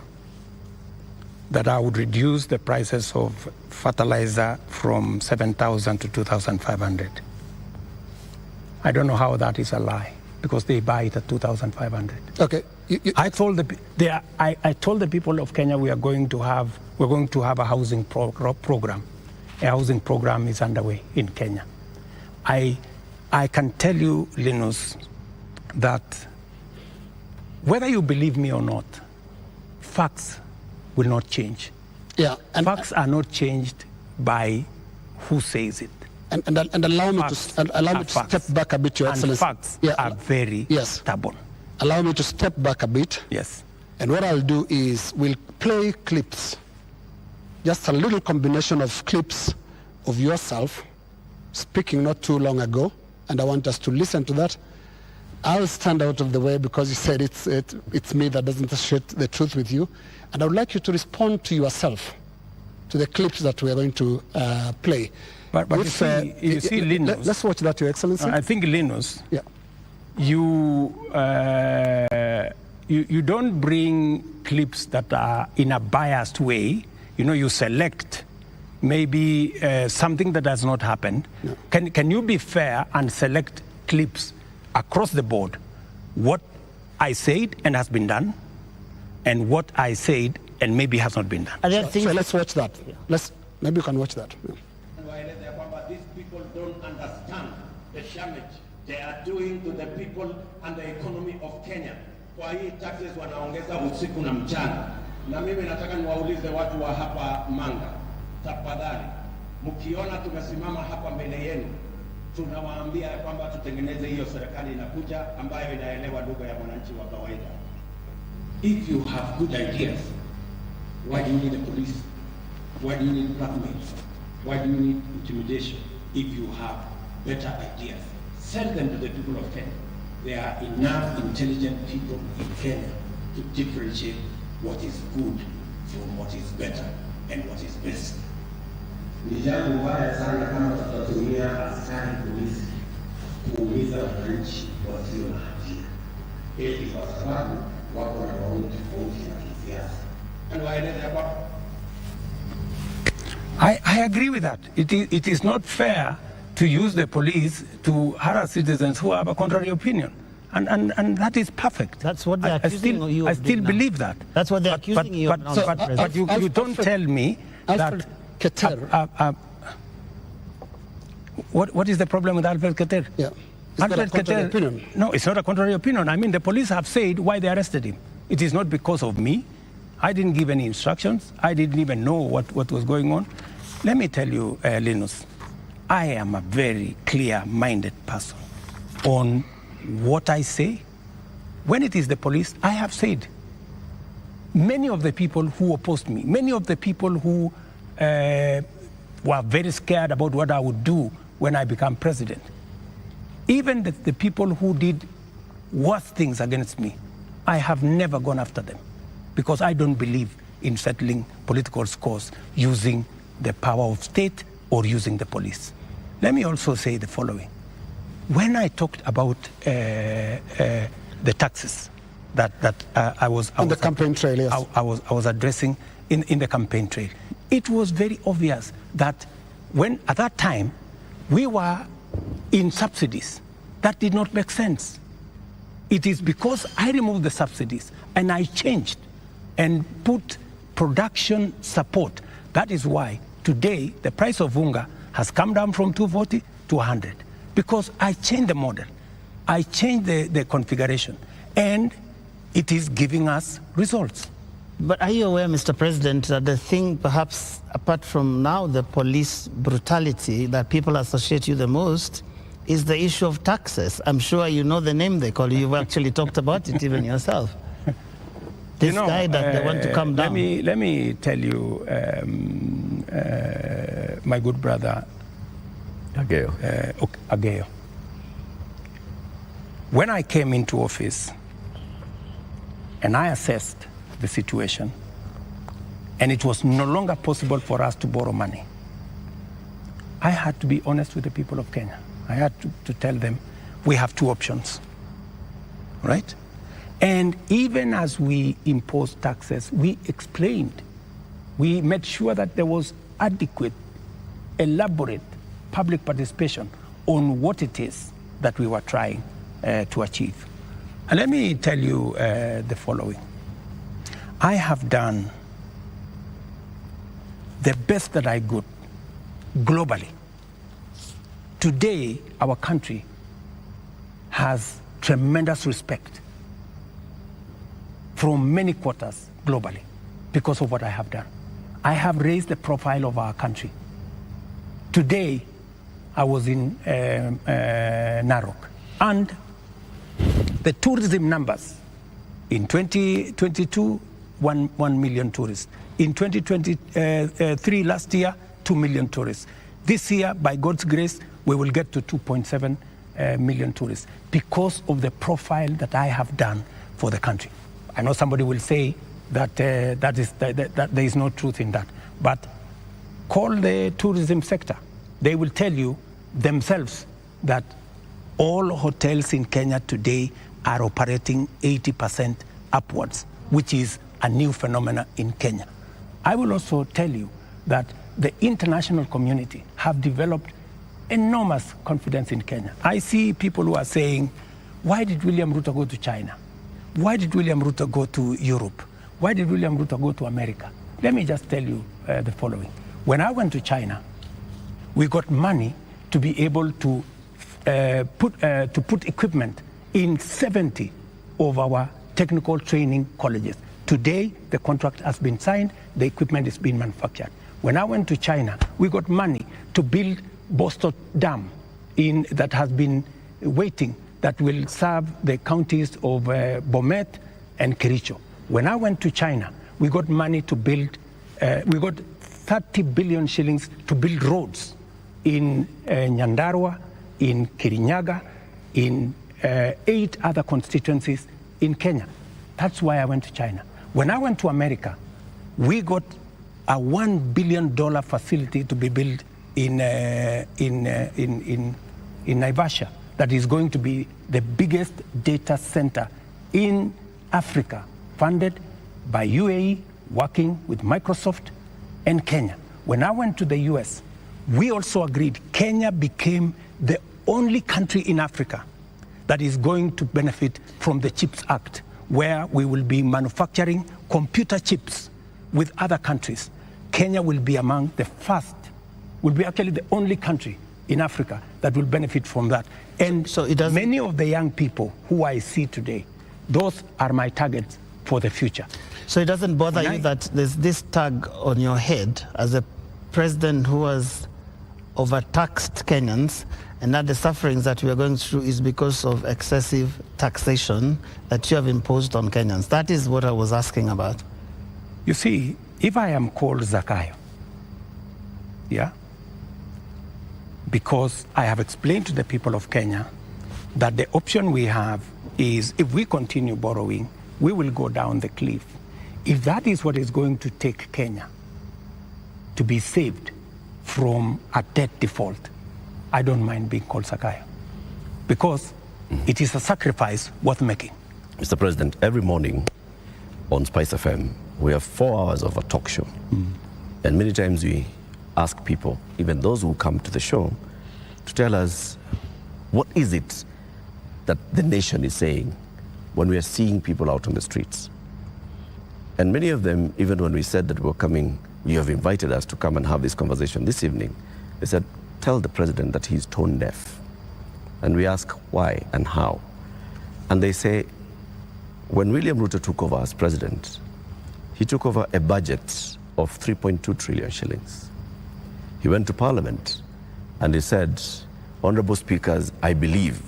that I would reduce the prices of fertilizer from 7,000 to 2,500. I don't know how that is a lie, because they buy it at 2,500.
Okay.
I told the people of Kenya we're going to have a housing program. A housing program is underway in Kenya. I can tell you, Linus, that whether you believe me or not, facts will not change.
Yeah. And
facts are not changed by who says it.
And allow me to step back a bit, Your Excellency.
And facts are very stubborn.
Allow me to step back a bit.
Yes.
And what I'll do is we'll play clips, just a little combination of clips of yourself speaking not too long ago, and I want us to listen to that. I'll stand out of the way because you said it's me that doesn't associate the truth with you, and I would like you to respond to yourself, to the clips that we are going to play.
But you see, Linus.
Let's watch that, Your Excellency.
I think, Linus,
yeah.
You don't bring clips that are in a biased way. You know, you select maybe something that has not happened. No. Can you be fair and select clips across the board? What I said and has been done, and what I said and maybe has not been done.
So let's watch that. Maybe you can watch that. Yeah.
These people don't understand the damage they are doing to the people and the economy of Kenya. Kwa hii taxes wanaongeza usiku na mchana. Na mimi nataka niwaulize watu wa hapa Manga, tafadhali, mkiona tumesimama hapa mbele yenu, tunawaambia kwamba tutengeneze hiyo serikali inakuja ambayo inaelewa lugha ya mwananchi wa kawaida. If you have good ideas, why do you need the police? Why do you need blackmail? Why do you need intimidation? If you have better ideas, send them to the people of Kenya. There are enough intelligent people in Kenya to differentiate what is good from what is better and what is best. Ni jambo baya sana kama tutatumia askari polisi kuumiza wananchi wasio na hatia, eti kwa sababu wako na maoni tofauti ya kisiasa.
I agree with that. It is not fair to use the police to harass citizens who have a contrary opinion. And that is perfect.
That's what they're accusing you of.
I still believe that.
That's what they're accusing you of.
But you don't tell me that... What is the problem with Alfred Keter?
Yeah. Alfred Keter,
no, it's not a contrary opinion. I mean, the police have said why they arrested him. It is not because of me. I didn't give any instructions. I didn't even know what was going on. Let me tell you, Linus, I am a very clear-minded person on what I say. When it is the police, I have said, many of the people who opposed me, many of the people who were very scared about what I would do when I become president. Even the people who did worse things against me, I have never gone after them because I don't believe in settling political scores using the power of state or using the police. Let me also say the following. When I talked about the taxes that I was
campaign trail, yes.
I was addressing in the campaign trail, it was very obvious that when at that time we were in subsidies that did not make sense. It is because I removed the subsidies and I changed and put production support. That is why today the price of unga has come down from 240 to 100 because I changed the model. I changed the configuration and it is giving us results.
But are you aware, Mr. President, that the thing perhaps apart from now the police brutality that people associate you the most is the issue of taxes? I'm sure you know the name they call you. You've actually talked about it even yourself. This guy that they want to come down.
Let me tell you, my good brother, Ageo. When I came into office and I assessed the situation, and it was no longer possible for us to borrow money, I had to be honest with the people of Kenya. I had to tell them we have two options, right? And even as we imposed taxes, we explained, we made sure that there was adequate, elaborate public participation on what it is that we were trying to achieve. And let me tell you the following. I have done the best that I could globally. Today, our country has tremendous respect from many quarters globally because of what I have done. I have raised the profile of our country. Today, I was in Narok, and the tourism numbers in 2022, 1 million tourists. In 2023, last year, 2 million tourists. This year, by God's grace, we will get to 2.7 million tourists because of the profile that I have done for the country. I know somebody will say that, that there is no truth in that, but call the tourism sector. They will tell you themselves that all hotels in Kenya today are operating 80% upwards, which is a new phenomenon in Kenya. I will also tell you that the international community have developed enormous confidence in Kenya. I see people who are saying, why did William Ruto go to China? Why did William Ruto go to Europe? Why did William Ruto go to America? Let me just tell you the following. When I went to China, we got money to be able to put equipment in 70 of our technical training colleges. Today, the contract has been signed, the equipment is being manufactured. When I went to China, we got money to build Bosto Dam that has been waiting, that will serve the counties of Bomet and Kericho. When I went to China, we got money to build, we got 30 billion shillings to build roads in Nyandarua, in Kirinyaga, in 8 other constituencies in Kenya. That's why I went to China. When I went to America, we got a $1 billion facility to be built in Naivasha that is going to be the biggest data center in Africa, funded by UAE, working with Microsoft and Kenya. When I went to the US, we also agreed Kenya became the only country in Africa that is going to benefit from the CHIPS Act, where we will be manufacturing computer chips with other countries. Kenya will be among the first, will be actually the only country in Africa that will benefit from that. And so many of the young people who I see today, those are my targets for the future.
So it doesn't bother you that there's this tag on your head as a president who has overtaxed Kenyans, and that the sufferings that we are going through is because of excessive taxation that you have imposed on Kenyans? That is what I was asking about.
You see, if I am called Zakayo, yeah, because I have explained to the people of Kenya that the option we have is if we continue borrowing, we will go down the cliff. If that is what is going to take Kenya to be saved from a debt default, I don't mind being called Sakaya, because it is a sacrifice worth making.
Mr. President, every morning on Spice FM, we have 4 hours of a talk show. And many times we ask people, even those who come to the show, to tell us what is it that the nation is saying when we are seeing people out on the streets. And many of them, even when we said that we're coming, you have invited us to come and have this conversation this evening, they said, tell the president that he's tone deaf. And we ask why and how. And they say, when William Ruto took over as president, he took over a budget of 3.2 trillion shillings. He went to Parliament and he said, Honorable Speakers, I believe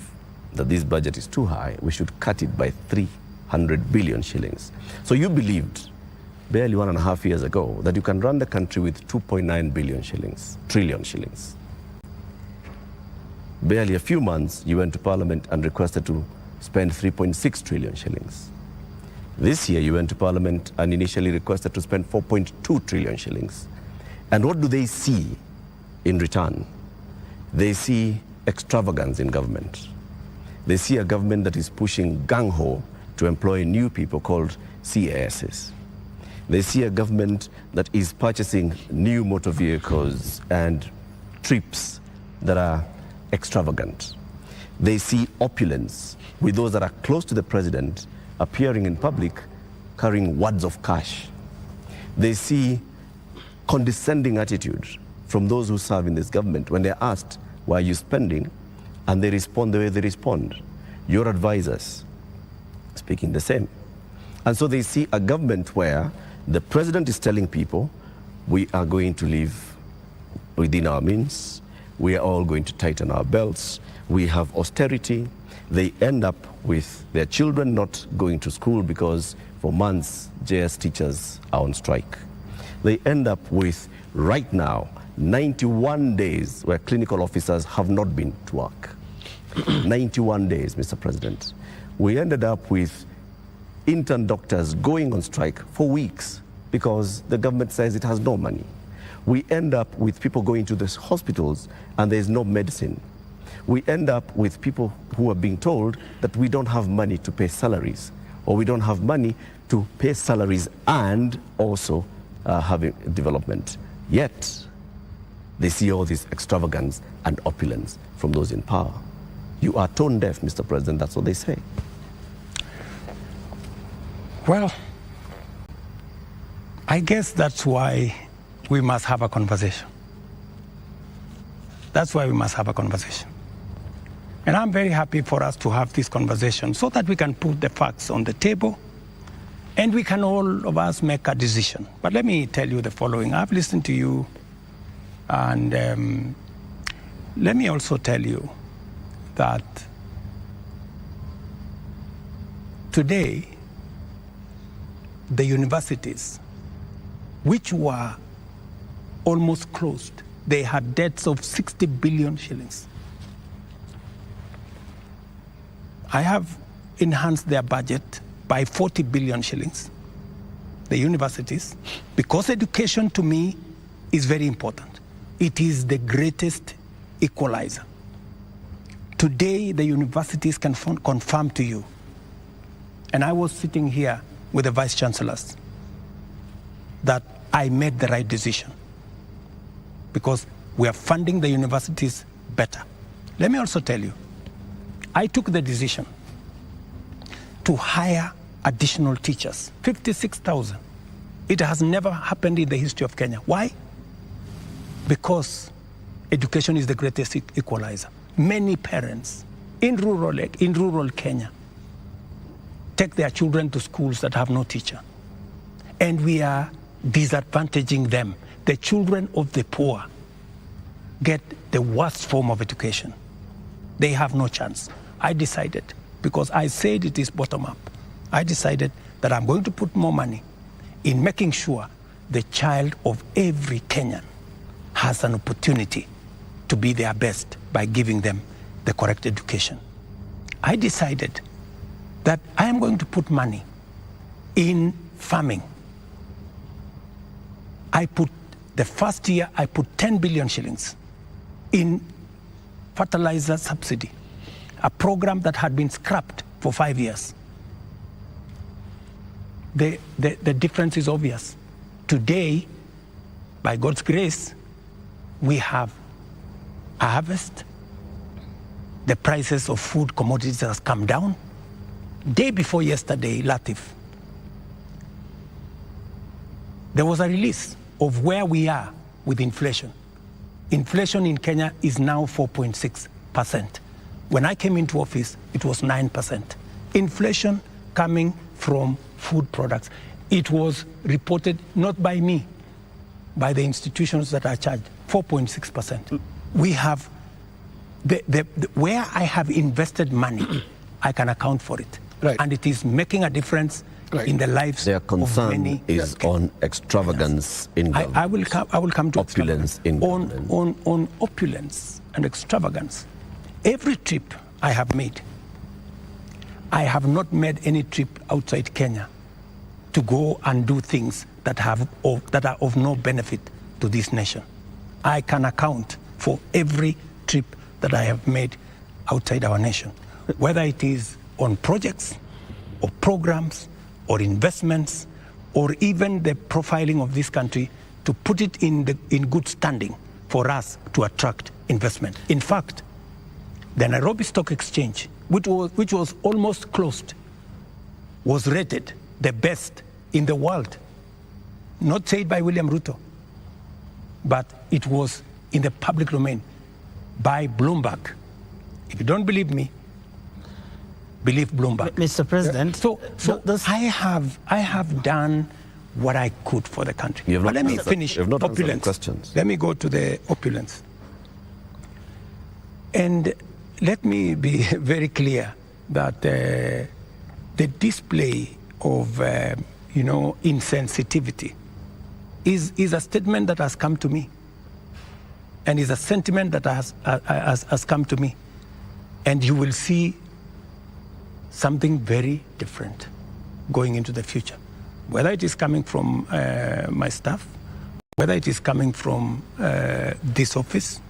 that this budget is too high. We should cut it by 300 billion shillings. So you believed barely 1.5 years ago that you can run the country with 2.9 trillion shillings. Barely a few months, you went to Parliament and requested to spend 3.6 trillion shillings. This year, you went to Parliament and initially requested to spend 4.2 trillion shillings. And what do they see in return? They see extravagance in government. They see a government that is pushing gung-ho to employ new people called CASs. They see a government that is purchasing new motor vehicles and trips that are extravagant. They see opulence with those that are close to the president appearing in public carrying wads of cash. They see condescending attitude from those who serve in this government when they're asked, why are you spending? And they respond the way they respond. Your advisors speaking the same. And so they see a government where the president is telling people, we are going to live within our means. We are all going to tighten our belts. We have austerity. They end up with their children not going to school because for months JS teachers are on strike. They end up with, right now, 91 days where clinical officers have not been to work. 91 days, Mr. President. We ended up with intern doctors going on strike for weeks because the government says it has no money. We end up with people going to the hospitals and there's no medicine. We end up with people who are being told that we don't have money to pay salaries, or we don't have money to pay salaries and also having development. Yet, they see all this extravagance and opulence from those in power. You are tone deaf, Mr. President, that's what they say.
Well, I guess that's why we must have a conversation. That's why we must have a conversation. And I'm very happy for us to have this conversation so that we can put the facts on the table and we can all of us make a decision. But let me tell you the following. I've listened to you, and let me also tell you that today, the universities, which were almost closed, they had debts of 60 billion shillings. I have enhanced their budget by 40 billion shillings, the universities, because education to me is very important. It is the greatest equalizer. Today, the universities can confirm to you, and I was sitting here with the vice chancellors, that I made the right decision because we are funding the universities better. Let me also tell you, I took the decision to hire additional teachers, 56,000. It has never happened in the history of Kenya. Why? Because education is the greatest equalizer. Many parents in rural Kenya take their children to schools that have no teacher. And we are disadvantaging them. The children of the poor get the worst form of education. They have no chance. I decided, because I said it is bottom up, I decided that I'm going to put more money in making sure the child of every Kenyan has an opportunity to be their best by giving them the correct education. I decided that I am going to put money in farming. The first year, I put 10 billion shillings in fertilizer subsidy, a program that had been scrapped for 5 years. The difference is obvious. Today, by God's grace, we have a harvest. The prices of food commodities has come down. Day before yesterday, Latif, there was a release of where we are with inflation. Inflation in Kenya is now 4.6%. When I came into office, it was 9%. Inflation coming from food products. It was reported not by me, by the institutions that are charged, 4.6%. We have, where I have invested money, I can account for it.
Right.
And it is making a difference in the lives
Their
of
concern
many.
is on extravagance in government.
I will come to
opulence in government.
on opulence and extravagance. Every trip I have made, I have not made any trip outside Kenya to go and do things that are of no benefit to this nation. I can account for every trip that I have made outside our nation, whether it is on projects or programs or investments or even the profiling of this country to put it in good standing for us to attract investment. In fact, the Nairobi Stock Exchange, which was almost closed, was rated the best in the world. Not said by William Ruto, but it was in the public domain by Bloomberg. If you don't believe me, believe Bloomberg.
Mr. President,
So I have done what I could for the country.
You have not
But let me
answered-
finish
you have not answered the
opulence.
questions.
Let me go to the opulence. And let me be very clear that the display of insensitivity is a statement that has come to me, and is a sentiment that has come to me, and you will see something very different going into the future, whether it is coming from my staff, whether it is coming from this office.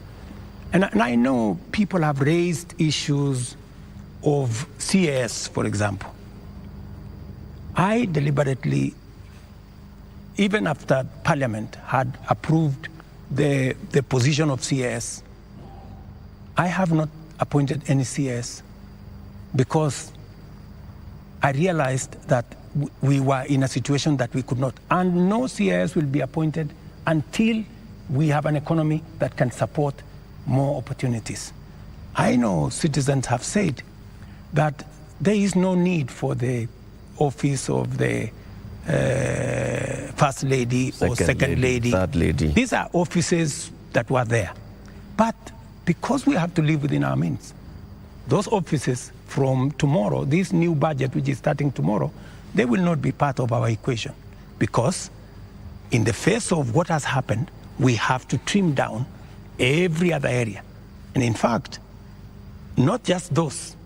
And I know people have raised issues of CAS, for example. I deliberately, even after Parliament had approved the position of CAS, I have not appointed any CAS because I realized that we were in a situation that we could not. And no CAS will be appointed until we have an economy that can support more opportunities. I know citizens have said that there is no need for the office of the First Lady or Second Lady.
Third Lady.
These are offices that were there. But because we have to live within our means, those offices from tomorrow, this new budget which is starting tomorrow, they will not be part of our equation. Because in the face of what has happened, we have to trim down every other area. And in fact, not just those,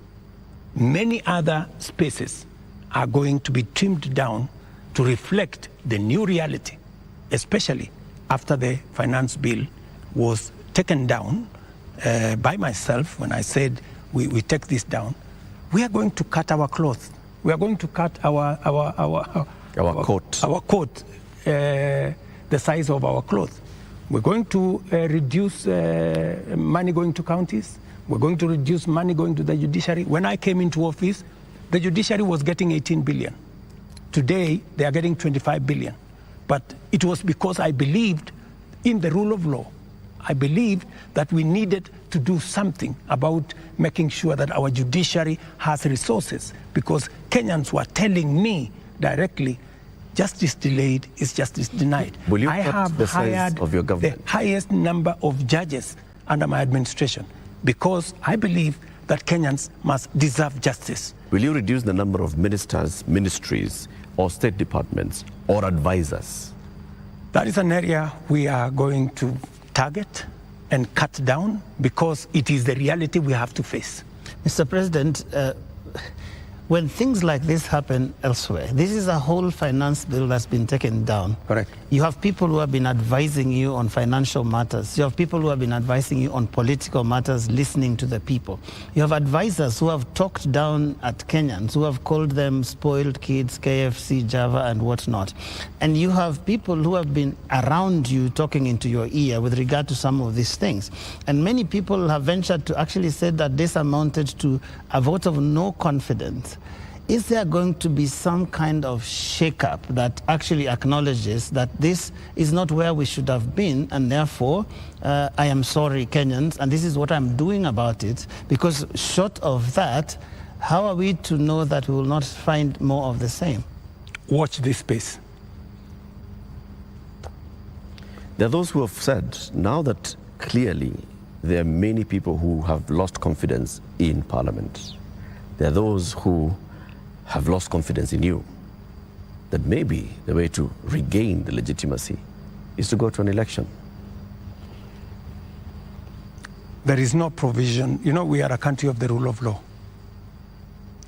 many other spaces are going to be trimmed down to reflect the new reality, especially after the finance bill was taken down by myself when I said we take this down. We are going to cut our cloth. We are going to cut our
coat.
Our coat, the size of our cloth. We're going to reduce money going to counties. We're going to reduce money going to the judiciary. When I came into office, the judiciary was getting 18 billion. Today, they are getting 25 billion. But it was because I believed in the rule of law. I believed that we needed to do something about making sure that our judiciary has resources, because Kenyans were telling me directly, justice delayed is justice denied.
Will you
I
cut
have
the size
hired
of your government?
the highest number of judges under my administration because I believe that Kenyans must deserve justice.
Will you reduce the number of ministers, ministries, or state departments, or advisors?
That is an area we are going to target and cut down, because it is the reality we have to face.
Mr. President, when things like this happen elsewhere, this is a whole finance bill that's been taken down.
Correct.
You have people who have been advising you on financial matters. You have people who have been advising you on political matters, listening to the people. You have advisors who have talked down at Kenyans, who have called them spoiled kids, KFC, Java, and whatnot. And you have people who have been around you talking into your ear with regard to some of these things. And many people have ventured to actually say that this amounted to a vote of no confidence. Is there going to be some kind of shake-up that actually acknowledges that this is not where we should have been, and therefore, I am sorry, Kenyans, and this is what I'm doing about it? Because short of that, how are we to know that we will not find more of the same?
Watch this space.
There are those who have said now that clearly there are many people who have lost confidence in Parliament. There are those who have lost confidence in you, that maybe the way to regain the legitimacy is to go to an election.
There is no provision. You know, we are a country of the rule of law.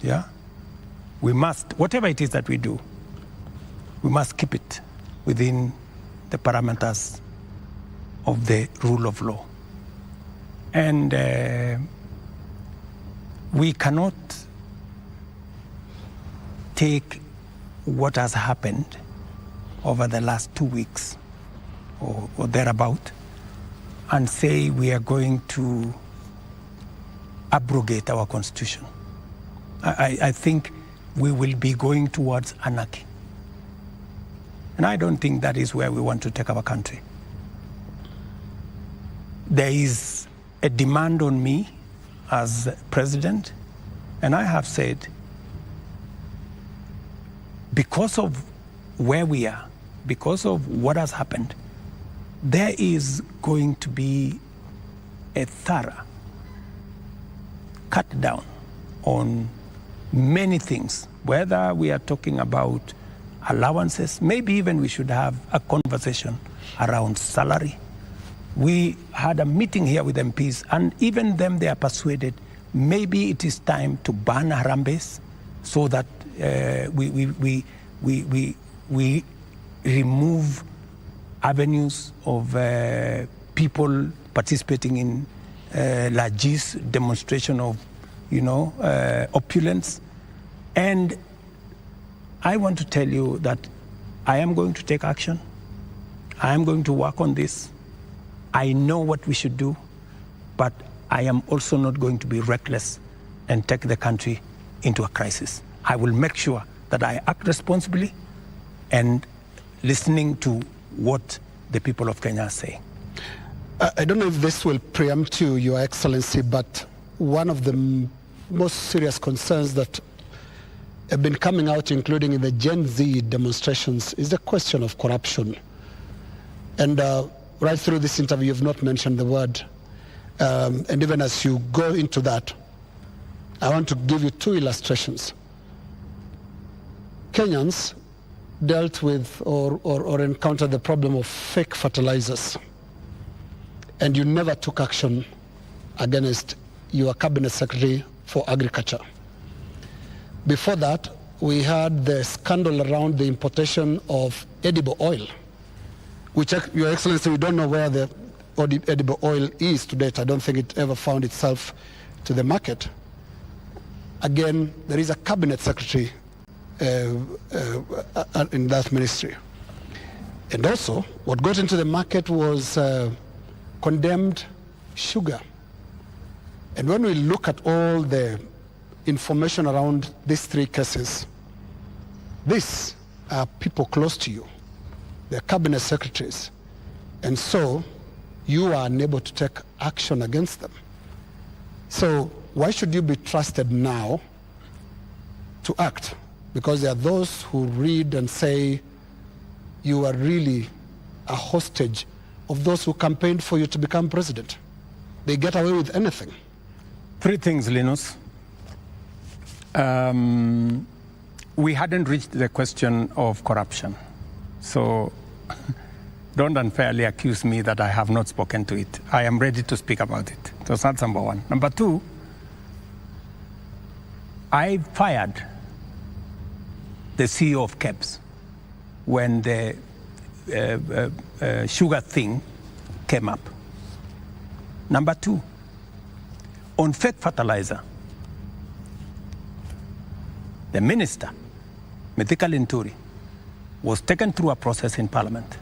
Yeah? We must, whatever it is that we do, we must keep it within the parameters of the rule of law. And we cannot take what has happened over the last 2 weeks or thereabout and say we are going to abrogate our constitution. I think we will be going towards anarchy. And I don't think that is where we want to take our country. There is a demand on me as president, and I have said, because of where we are, because of what has happened, there is going to be a thorough cut down on many things, whether we are talking about allowances, maybe even we should have a conversation around salary. We had a meeting here with MPs, and even them, they are persuaded maybe it is time to ban Harambes so that we remove avenues of people participating in largesse, demonstration of, opulence. And I want to tell you that I am going to take action. I am going to work on this. I know what we should do, but I am also not going to be reckless and take the country into a crisis. I will make sure that I act responsibly and listening to what the people of Kenya are saying.
I don't know if this will preempt you, Your Excellency, but one of the most serious concerns that have been coming out, including in the Gen Z demonstrations, is the question of corruption. And right through this interview, you've not mentioned the word. And even as you go into that, I want to give you two illustrations. Kenyans dealt with or encountered the problem of fake fertilizers, and you never took action against your cabinet secretary for agriculture. Before that, we had the scandal around the importation of edible oil, which, Your Excellency, we don't know where the edible oil is to date. I don't think it ever found itself to the market. Again, there is a cabinet secretary in that ministry. And also, what got into the market was condemned sugar. And when we look at all the information around these three cases, these are people close to you. They're cabinet secretaries. And so you are unable to take action against them. So why should you be trusted now to act? Because there are those who read and say you are really a hostage of those who campaigned for you to become president. They get away with anything.
Three things, Linus. We hadn't reached the question of corruption. So don't unfairly accuse me that I have not spoken to it. I am ready to speak about it. So that's number one. Number two, I fired the CEO of KEBS when the sugar thing came up. Number two, on fake fertilizer, the minister, Mithika Linturi, was taken through a process in Parliament.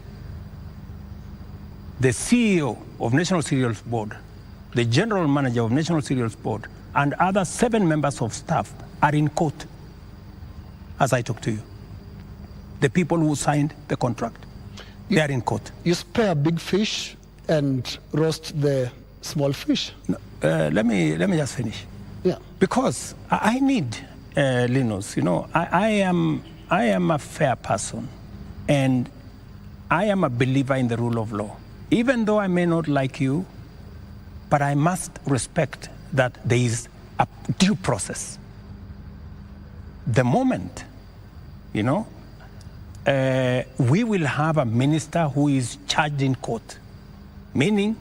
The CEO of National Cereals Board, the general manager of National Cereals Board, and other 7 members of staff are in court as I talk to you. The people who signed the contract, they are in court.
You spare big fish and roast the small fish.
No, let me just finish.
Yeah.
Because I need, Linus, you know, I am a fair person, and I am a believer in the rule of law. Even though I may not like you, but I must respect that there is a due process. The moment, you know, we will have a minister who is charged in court, meaning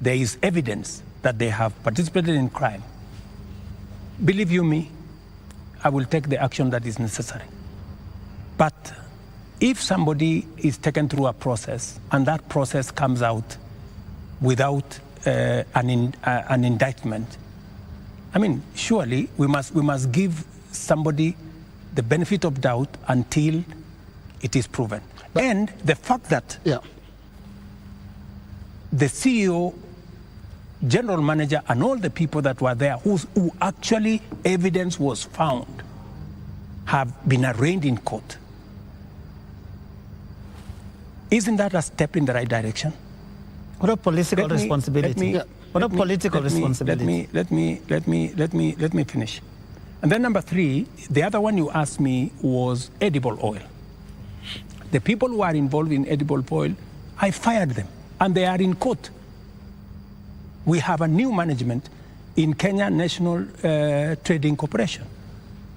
there is evidence that they have participated in crime. Believe you me, I will take the action that is necessary. But if somebody is taken through a process and that process comes out without an indictment, I mean, surely we must give somebody the benefit of doubt until it is proven. And the fact that the CEO, general manager, and all the people that were there who actually evidence was found have been arraigned in court. Isn't that a step in the right direction?
What a political responsibility. What a political responsibility.
Let me finish. And then number 3, the other one you asked me was edible oil. The people who are involved in edible oil, I fired them, and they are in court. We have a new management in Kenya National Trading Corporation.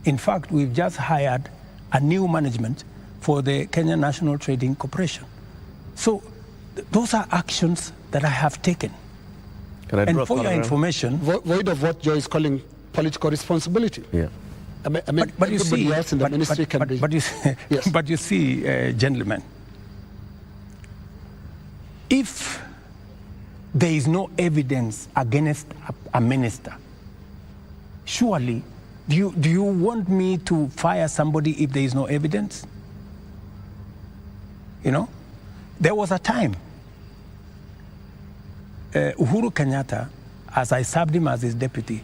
In fact, we've just hired a new management for the Kenya National Trading Corporation. So those are actions that I have taken. And for your information...
Void of what Joe is calling political responsibility.
Yeah.
I mean,
but you see,
else in the ministry can be...
But you see,
yes.
But you see, gentlemen, if there is no evidence against a minister, surely, do you want me to fire somebody if there is no evidence? You know, there was a time, Uhuru Kenyatta, as I served him as his deputy,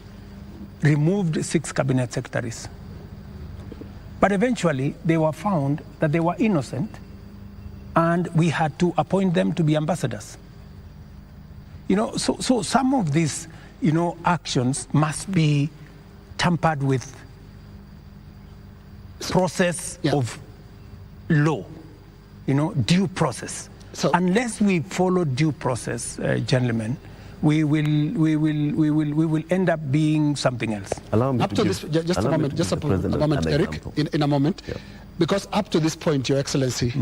removed 6 cabinet secretaries. But eventually, they were found that they were innocent, and we had to appoint them to be ambassadors. You know, so some of these, you know, actions must be tampered with process of law, you know, due process. So unless we follow due process, gentlemen, we will end up being something else.
Up to this, just a moment, Eric, in a moment, because up to this point, Your Excellency,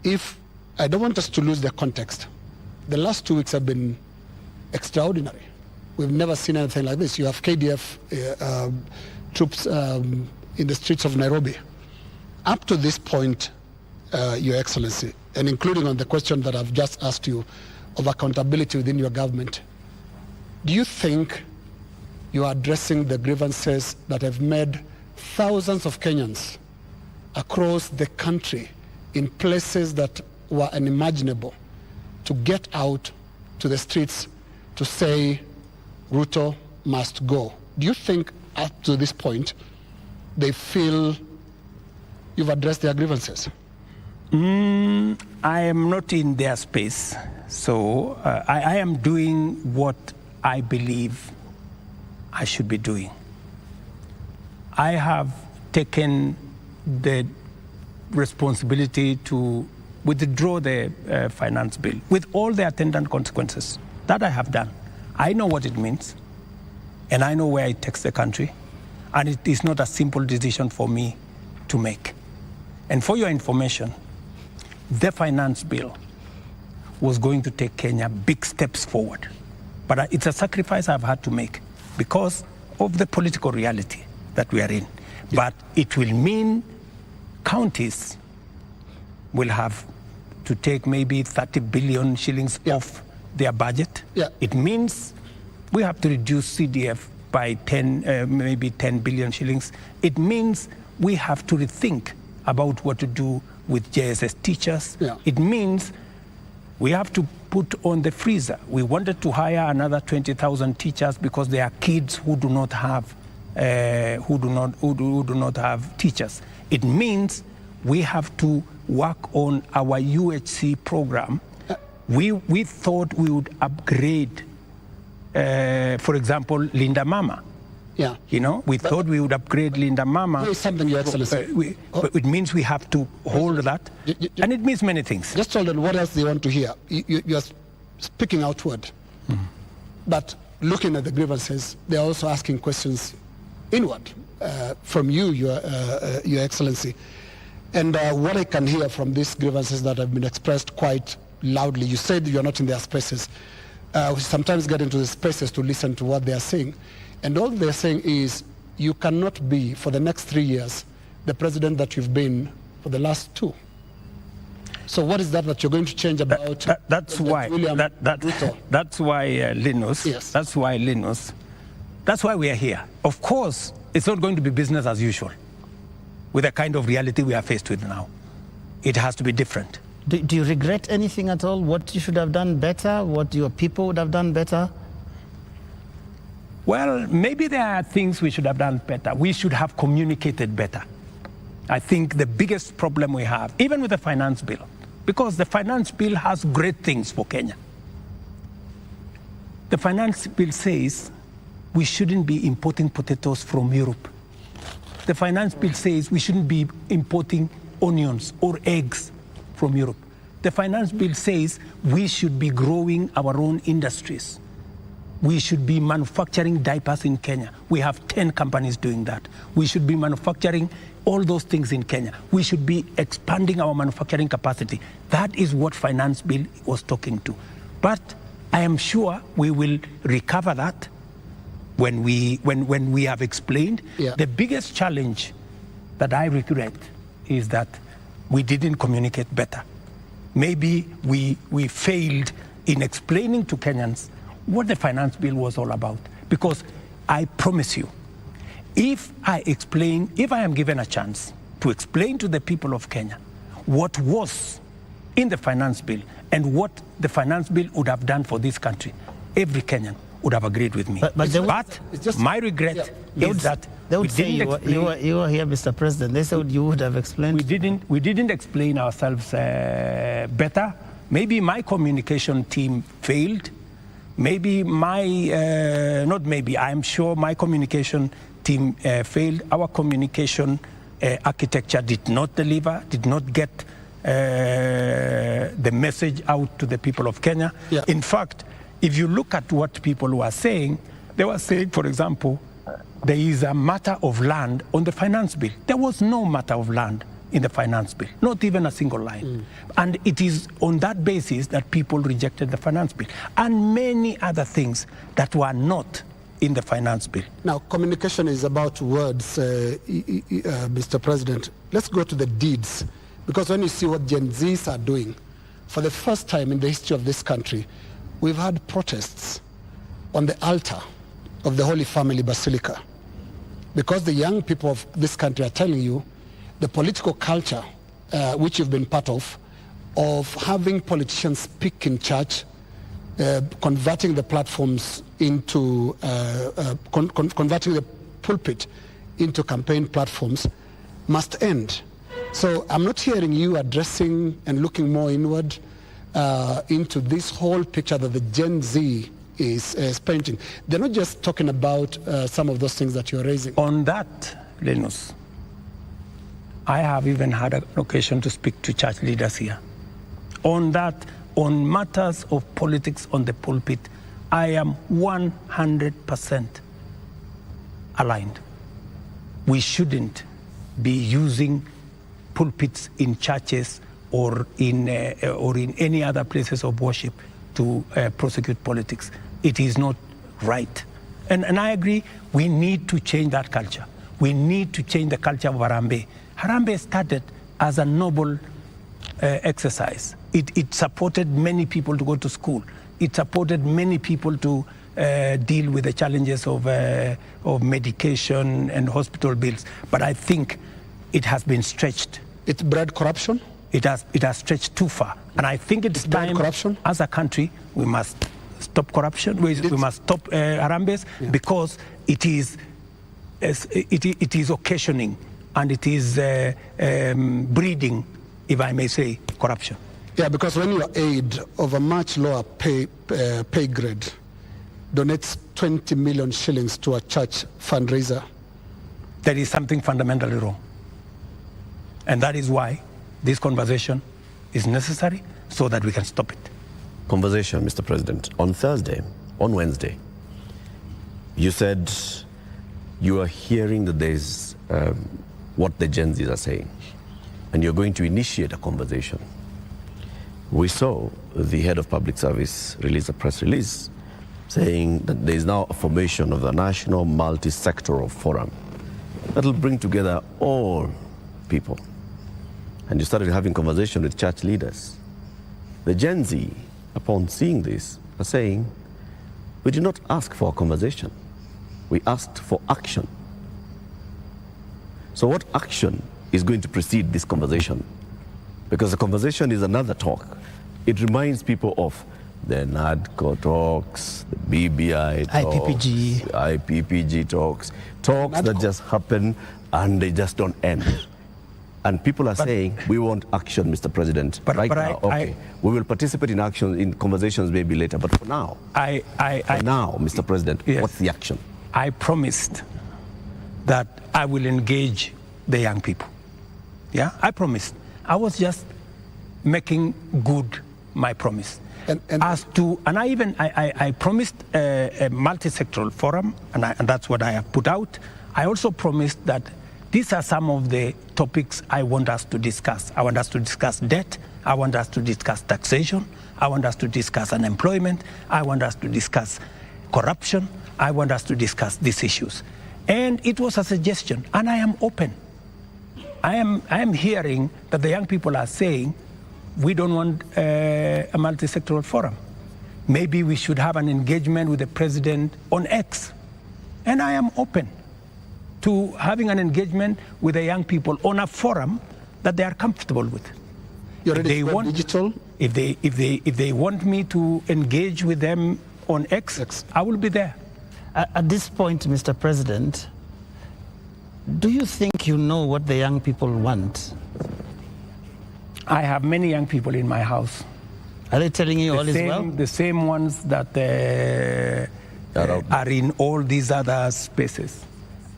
if I don't want us to lose the context, the last 2 weeks have been extraordinary. We've never seen anything like this. You have KDF troops in the streets of Nairobi. Up to this point, Your Excellency, and including on the question that I've just asked you of accountability within your government, do you think you are addressing the grievances that have made thousands of Kenyans across the country in places that were unimaginable to get out to the streets to say Ruto must go? Do you think up to this point they feel you've addressed their grievances?
I am not in their space, so I am doing what I believe I should be doing. I have taken the responsibility to withdraw the finance bill with all the attendant consequences. That I have done. I know what it means, and I know where it takes the country, and it is not a simple decision for me to make. And for your information, the finance bill was going to take Kenya big steps forward. But it's a sacrifice I've had to make because of the political reality that we are in. But it will mean counties will have to take maybe 30 billion shillings off their budget. It means we have to reduce CDF by maybe 10 billion shillings. It means we have to rethink about what to do with JSS teachers. It means we have to put on the freezer. We wanted to hire another 20,000 teachers because there are kids who do not have teachers. It means we have to work on our UHC program. We thought we would upgrade, for example, Linda Mama. You know, we thought we would upgrade Linda Mama.
There is something, Your Excellency.
But it means we have to hold that, and it means many things.
Just hold on, what else do you want to hear? You are speaking outward, but looking at the grievances, they're also asking questions inward from you, Your Excellency. And what I can hear from these grievances that have been expressed quite loudly, you said you're not in their spaces. We sometimes get into the spaces to listen to what they are saying. And all they're saying is, you cannot be, for the next 3 years, the president that you've been for the last 2. So what is that you're going to change about?
That's why Linus.
Yes.
That's why Linus. That's why we are here. Of course, it's not going to be business as usual with the kind of reality we are faced with now. It has to be different.
Do you regret anything at all? What you should have done better? What your people would have done better?
Well, maybe there are things we should have done better. We should have communicated better. I think the biggest problem we have, even with the finance bill, because the finance bill has great things for Kenya. The finance bill says we shouldn't be importing potatoes from Europe. The finance bill says we shouldn't be importing onions or eggs from Europe. The finance bill says we should be growing our own industries. We should be manufacturing diapers in Kenya. We have 10 companies doing that. We should be manufacturing all those things in Kenya. We should be expanding our manufacturing capacity. That is what finance bill was talking to. But I am sure we will recover that when we have explained. The biggest challenge that I regret is that we didn't communicate better. Maybe we failed in explaining to Kenyans what the finance bill was all about. Because I promise you, if I am given a chance to explain to the people of Kenya what was in the finance bill and what the finance bill would have done for this country, every Kenyan would have agreed with me. But my regret is that
they would say you were here, Mr. President. They said you would have explained.
We didn't explain ourselves better. Maybe my communication team failed. Maybe I'm sure my communication team failed. Our communication architecture did not deliver, did not get the message out to the people of Kenya. In fact, if you look at what people were saying, they were saying, for example, there is a matter of land on the finance bill. There was no matter of land in the finance bill, not even a single line. And it is on that basis that people rejected the finance bill and many other things that were not in the finance bill.
Now, communication is about words, Mr. President. Let's go to the deeds, because when you see what Gen Zs are doing, for the first time in the history of this country, we've had protests on the altar of the Holy Family Basilica, because the young people of this country are telling you the political culture, which you've been part of having politicians speak in church, converting the platforms into, converting the pulpit into campaign platforms, must end. So I'm not hearing you addressing and looking more inward into this whole picture that the Gen Z is painting. They're not just talking about some of those things that you're raising.
On that, Linus, I have even had an occasion to speak to church leaders here. On that, on matters of politics on the pulpit, I am 100% aligned. We shouldn't be using pulpits in churches or in any other places of worship to prosecute politics. It is not right. And I agree, we need to change that culture. We need to change the culture of Harambee. Harambee started as a noble exercise. It supported many people to go to school. It supported many people to deal with the challenges of medication and hospital bills. But I think it has been stretched.
It bred corruption?
It has stretched too far. And I think it's time, corruption? As a country, we must stop corruption. We must stop Harambees, because it is occasioning and it is breeding, if I may say, corruption.
Yeah, because when your aide of a much lower pay grade donates 20 million shillings to a church fundraiser,
there is something fundamentally wrong. And that is why this conversation is necessary, so that we can stop it.
Conversation, Mr. President. On Wednesday, you said you are hearing that there's what the Gen Zs are saying, and you're going to initiate a conversation. We saw the head of public service release a press release saying that there is now a formation of the National Multi-Sectoral Forum that will bring together all people. And you started having conversation with church leaders. The Gen Z, upon seeing this, are saying, we did not ask for a conversation. We asked for action. So what action is going to precede this conversation? Because the conversation is another talk. It reminds people of the NADCO talks, the BBI talks, IPPG talks that just happen and they just don't end. And people are saying, we want action, Mr. President. We will participate in action, in conversations maybe later, but for now, Mr. President, yes, what's the action?
I promised that I will engage the young people. Yeah, I promised. I was just making good my promise. And I promised a multi-sectoral forum, and that's what I have put out. I also promised that these are some of the topics I want us to discuss. I want us to discuss debt. I want us to discuss taxation. I want us to discuss unemployment. I want us to discuss corruption. I want us to discuss these issues. And it was a suggestion, and I am open. I am hearing that the young people are saying, we don't want a multi-sectoral forum. Maybe we should have an engagement with the president on X. And I am open to having an engagement with the young people on a forum that they are comfortable with.
You're ready to digital?
If they want me to engage with them on X, I will be there.
At this point, Mr. President, do you think you know what the young people want?
I have many young people in my house.
Are they telling you all is well?
The same ones that are in all these other spaces.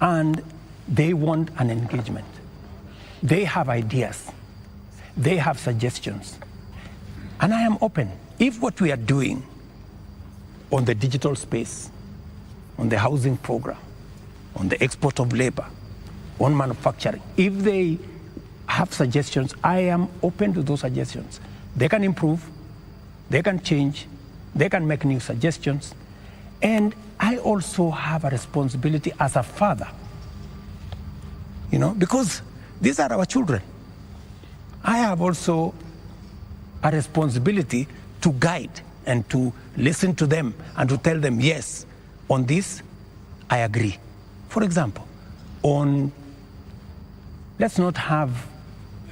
And they want an engagement. They have ideas. They have suggestions. And I am open. If what we are doing on the digital space, on the housing program, on the export of labor, on manufacturing, if they have suggestions, I am open to those suggestions. They can improve, they can change, they can make new suggestions. And I also have a responsibility as a father, because these are our children. I have also a responsibility to guide and to listen to them and to tell them, yes, on this, I agree. For example, let's not have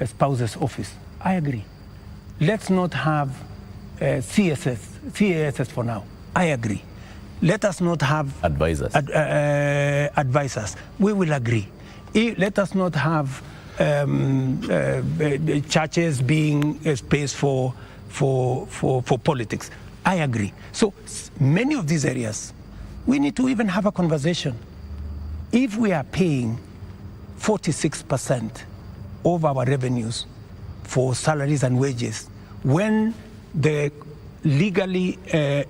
a spouse's office. I agree. Let's not have CASS for now. I agree. Let us not have
advisors.
Advisors. We will agree. Let us not have churches being a space for politics. I agree. So many of these areas, we need to even have a conversation. If we are paying 46% of our revenues for salaries and wages, when the legally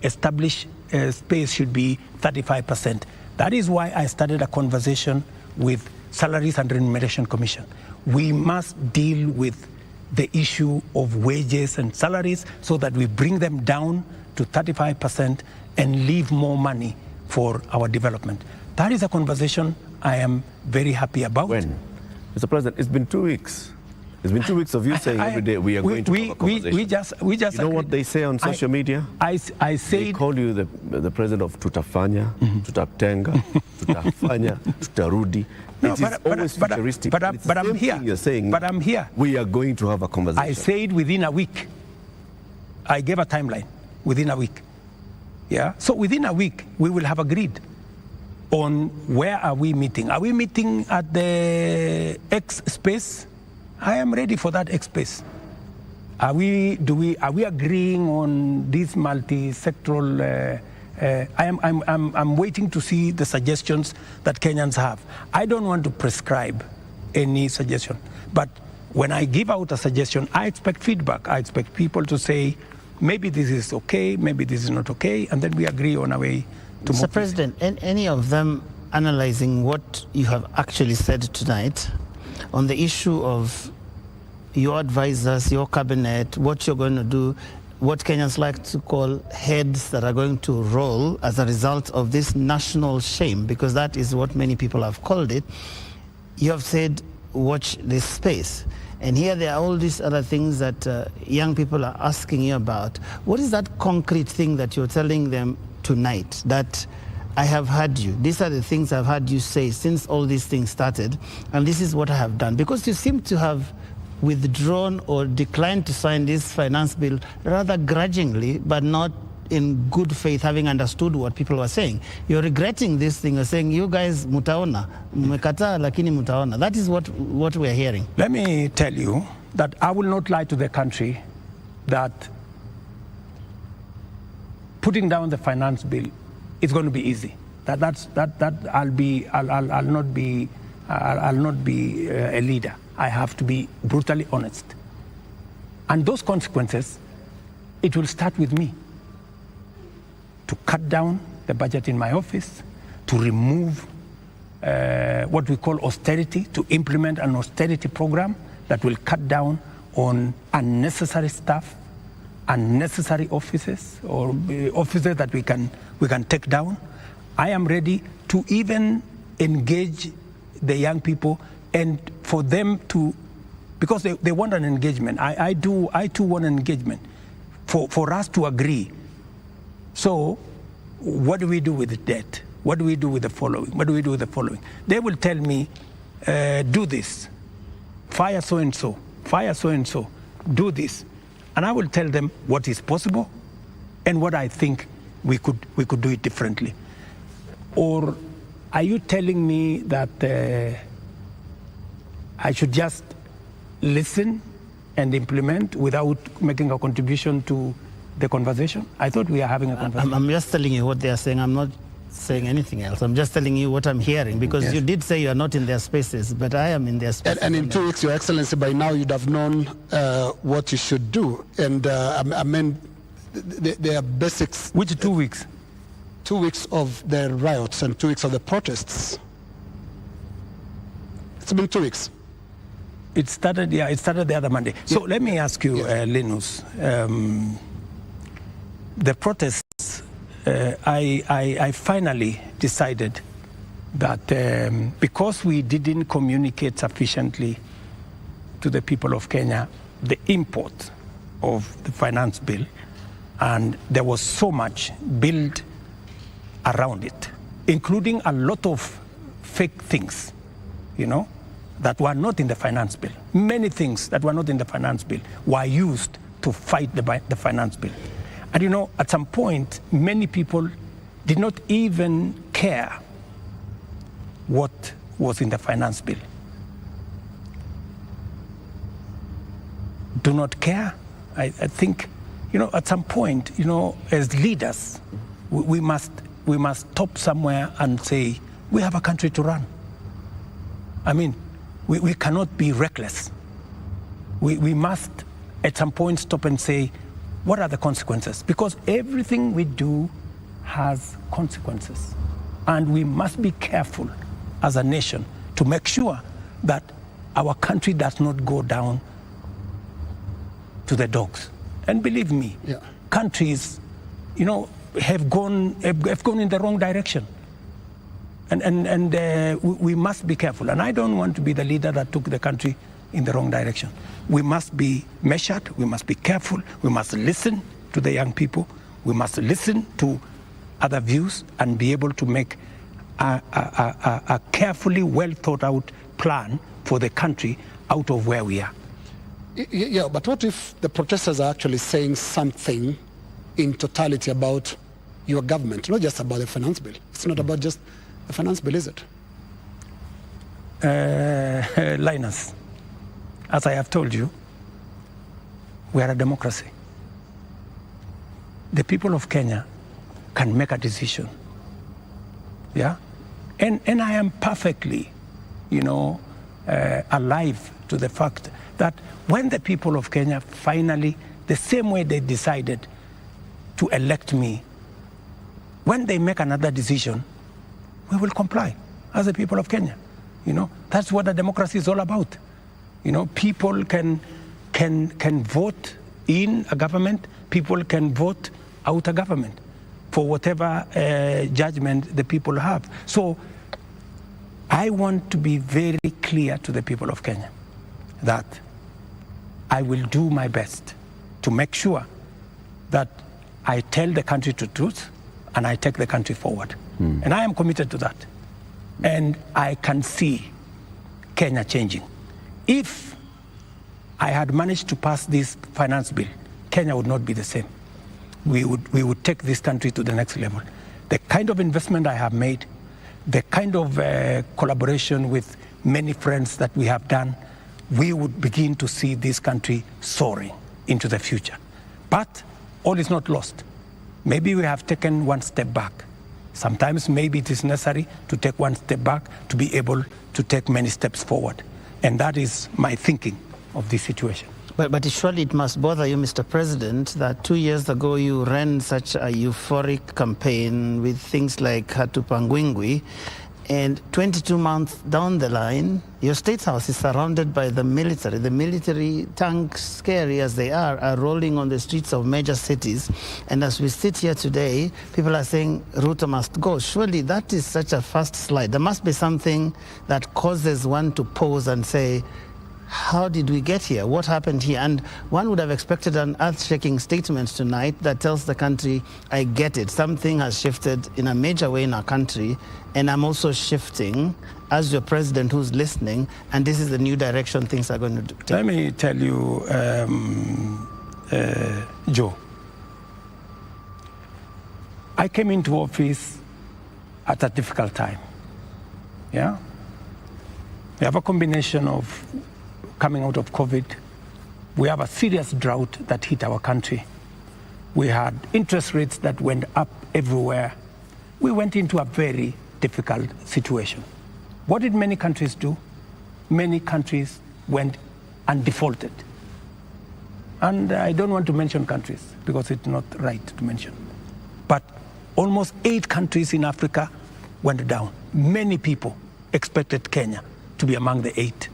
established space should be 35%. That is why I started a conversation with Salaries and Remuneration Commission. We must deal with the issue of wages and salaries so that we bring them down to 35% and leave more money for our development. That is a conversation I am very happy about.
When? Mr. President, it's been 2 weeks. It's been 2 weeks of you saying every day we are going to have a conversation.
We just
you know what they say on social media?
I say
they call you the president of tutafanya, tutatenga, tutafanya, tutarudi.
No,
it is always futuristic.
But I'm here.
You're saying,
but I'm here.
We are going to have a conversation.
I said within a week. I gave a timeline. Within a week. Yeah. So within a week, we will have agreed on where are we meeting. Are we meeting at the X space? I am ready for that X space. Are we agreeing on this multi-sectoral? I'm waiting to see the suggestions that Kenyans have. I don't want to prescribe any suggestion, but when I give out a suggestion, I expect feedback. I expect people to say, maybe this is okay, maybe this is not okay, and then we agree on a way to move.
Mr. President, any of them analyzing what you have actually said tonight on the issue of your advisors, your cabinet, what you're going to do, what Kenyans like to call heads that are going to roll as a result of this national shame, because that is what many people have called it. You have said, watch this space. And here there are all these other things that young people are asking you about. What is that concrete thing that you're telling them tonight that I have heard you? These are the things I've heard you say since all these things started, and this is what I have done. Because you seem to have withdrawn or declined to sign this finance bill rather grudgingly, but not in good faith, having understood what people were saying. You're regretting this thing. You're saying, you guys mutaona, mmekataa lakini mutaona. That is what we're hearing.
Let me tell you that I will not lie to the country that putting down the finance bill is going to be easy. I'll not be a leader. I have to be brutally honest. And those consequences, it will start with me. To cut down the budget in my office, to remove what we call austerity, to implement an austerity program that will cut down on unnecessary stuff, unnecessary offices, or offices that we can take down. I am ready to even engage the young people and for them to, because they want an engagement. I too want an engagement for us to agree. So what do we do with the debt? What do we do with the following? What do we do with the following? They will tell me, do this, fire so-and-so, fire so-and-so, do this. And I will tell them what is possible and what I think we could do it differently. Or are you telling me that I should just listen and implement without making a contribution to the conversation? I thought we are having a conversation.
I'm just telling you what they are saying. I'm not saying anything else. I'm just telling you what I'm hearing, because yes, you did say you are not in their spaces, but I am in their spaces.
And in 2 weeks, Your Excellency, by now you'd have known what you should do. And I mean, there are basics.
Which 2 weeks?
2 weeks of the riots and 2 weeks of the protests. It's been 2 weks.
It started the other Monday. So let me ask you, Linus, the protests, I finally decided that because we didn't communicate sufficiently to the people of Kenya the import of the finance bill, and there was so much built around it, including a lot of fake things, that were not in the finance bill. Many things that were not in the finance bill were used to fight the finance bill. And at some point, many people did not even care what was in the finance bill. Do not care. I think, at some point, as leaders, we must stop somewhere and say, we have a country to run. I mean, we cannot be reckless. We must, at some point, stop and say, what are the consequences? Because everything we do has consequences. And we must be careful as a nation to make sure that our country does not go down to the dogs. And believe me, countries, have gone in the wrong direction. And we must be careful. And I don't want to be the leader that took the country in the wrong direction. We must be measured. We must be careful. We must listen to the young people. We must listen to other views and be able to make a carefully well thought out plan for the country out of where we are.
Yeah, but what if the protesters are actually saying something in totality about your government, not just about the finance bill? It's not about just the finance bill, is it?
Linus, as I have told you, we are a democracy. The people of Kenya can make a decision. Yeah? And I am perfectly, alive to the fact that when the people of Kenya finally, the same way they decided to elect me, when they make another decision, we will comply as the people of Kenya. That's what a democracy is all about. People can vote in a government, people can vote out a government for whatever judgment the people have. So I want to be very clear to the people of Kenya that I will do my best to make sure that I tell the country the truth and I take the country forward. And I am committed to that. And I can see Kenya changing. If I had managed to pass this finance bill, Kenya would not be the same. We would take this country to the next level. The kind of investment I have made, the kind of collaboration with many friends that we have done, we would begin to see this country soaring into the future. But all is not lost. Maybe we have taken one step back. Sometimes maybe it is necessary to take one step back to be able to take many steps forward. And that is my thinking of this situation.
But surely it must bother you, Mr. President, that 2 years ago you ran such a euphoric campaign with things like Hatupangwingwi, and 22 months down the line, your State House is surrounded by the military. The military tanks, scary as they are rolling on the streets of major cities. And as we sit here today, people are saying Ruto must go. Surely that is such a fast slide. There must be something that causes one to pause and say, how did we get here? What happened here? And one would have expected an earth-shaking statement tonight that tells the country, I get it. Something has shifted in a major way in our country, and I'm also shifting as your president who's listening, and this is the new direction things are going to take.
Let me tell you, Joe, I came into office at a difficult time. Yeah? We have a combination of coming out of COVID. We have a serious drought that hit our country. We had interest rates that went up everywhere. We went into a very difficult situation. What did many countries do? Many countries went and defaulted. And I don't want to mention countries because it's not right to mention. But almost 8 countries in Africa went down. Many people expected Kenya to be among the 8.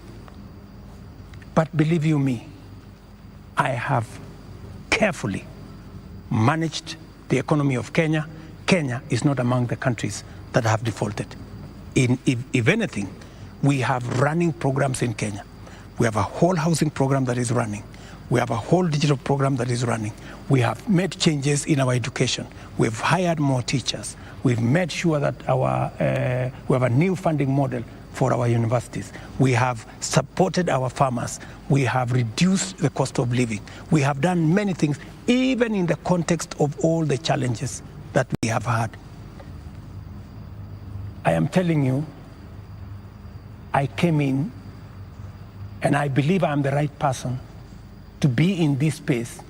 But believe you me, I have carefully managed the economy of Kenya. Kenya is not among the countries that have defaulted. If anything, we have running programs in Kenya. We have a whole housing program that is running. We have a whole digital program that is running. We have made changes in our education. We've hired more teachers. We've made sure that we have a new funding model for our universities. We have supported our farmers. We have reduced the cost of living. We have done many things, even in the context of all the challenges that we have had. I am telling you, I came in and I believe I am the right person to be in this space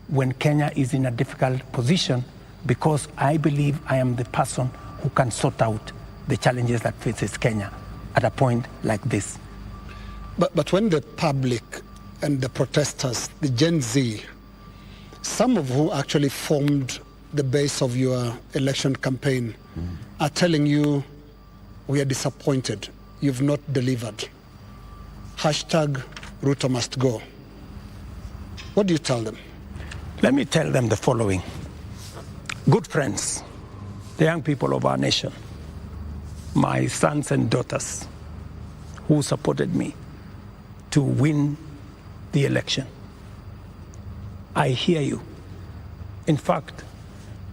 when Kenya is in a difficult position, because I believe I am the person who can sort out the challenges that faces Kenya at a point like this.
But when the public and the protesters, the Gen Z, some of who actually formed the base of your election campaign, are telling you, we are disappointed, you've not delivered. Hashtag Ruto must go. What do you tell them?
Let me tell them the following. Good friends, the young people of our nation, my sons and daughters who supported me to win the election. I hear you. In fact,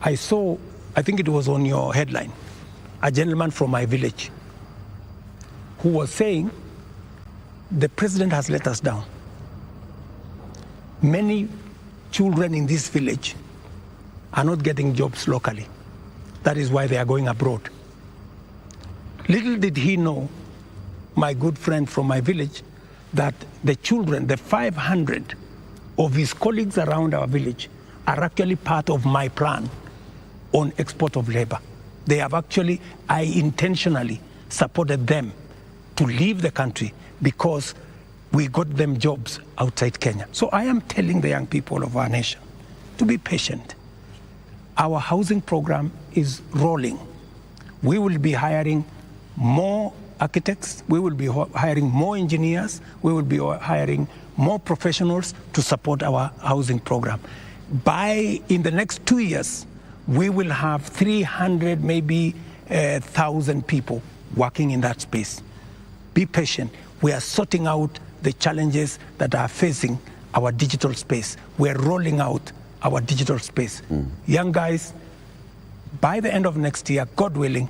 I saw, I think it was on your headline, a gentleman from my village who was saying, the president has let us down. Many children in this village are not getting jobs locally. That is why they are going abroad. Little did he know, my good friend from my village, that the children, the 500 of his colleagues around our village, are actually part of my plan on export of labor. They have actually, I intentionally supported them to leave the country because we got them jobs outside Kenya. So I am telling the young people of our nation to be patient. Our housing program is rolling. We will be hiring more architects, we will be hiring more engineers, we will be hiring more professionals to support our housing program. In the next 2 years, we will have 300, maybe 1,000 people working in that space. Be patient. We are sorting out the challenges that are facing our digital space. We are rolling out our digital space. Young guys, by the end of next year, God willing,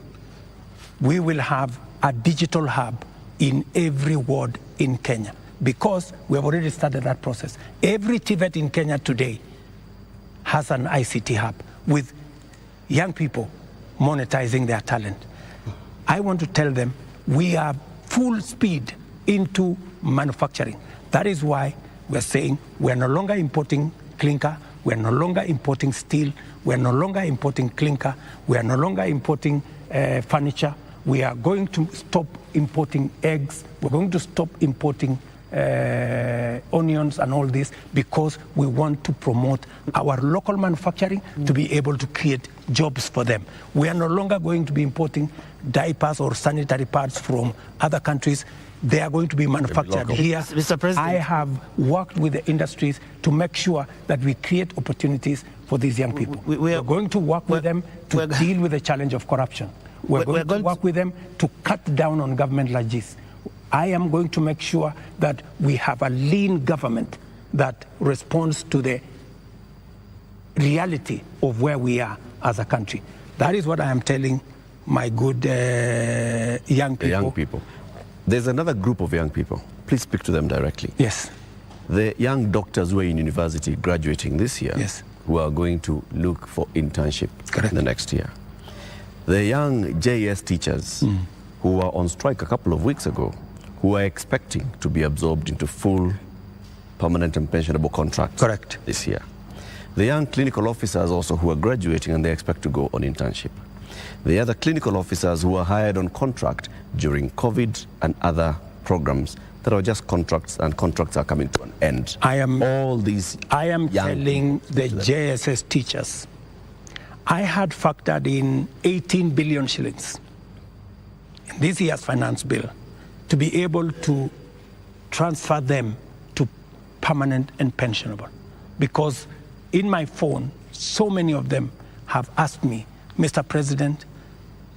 we will have a digital hub in every ward in Kenya because we have already started that process. Every TVET in Kenya today has an ICT hub with young people monetizing their talent. I want to tell them we are full speed into manufacturing. That is why we're saying we're no longer importing clinker, we're no longer importing steel, we're no longer importing clinker, we are no longer importing furniture. We are going to stop importing eggs, we're going to stop importing onions and all this because we want to promote our local manufacturing to be able to create jobs for them. We are no longer going to be importing diapers or sanitary pads from other countries. They are going to be manufactured here.
Mr. President,
I have worked with the industries to make sure that we create opportunities for these young people. We are going to work with them to deal with the challenge of corruption. We're going to work with them to cut down on government largesse. I am going to make sure that we have a lean government that responds to the reality of where we are as a country. That is what I am telling my good young people.
The young people. There's another group of young people. Please speak to them directly.
Yes.
The young doctors who are in university graduating this year,
yes,
who are going to look for internship
correct,
in the next year. The young JS teachers who were on strike a couple of weeks ago, who are expecting to be absorbed into full permanent and pensionable contracts
correct
this year. The young clinical officers also who are graduating and they expect to go on internship. The other clinical officers who are hired on contract during COVID and other programs that are just contracts, and contracts are coming to an end.
I am
telling
the JSS teachers, I had factored in 18 billion shillings in this year's finance bill to be able to transfer them to permanent and pensionable. Because in my phone, so many of them have asked me, Mr. President,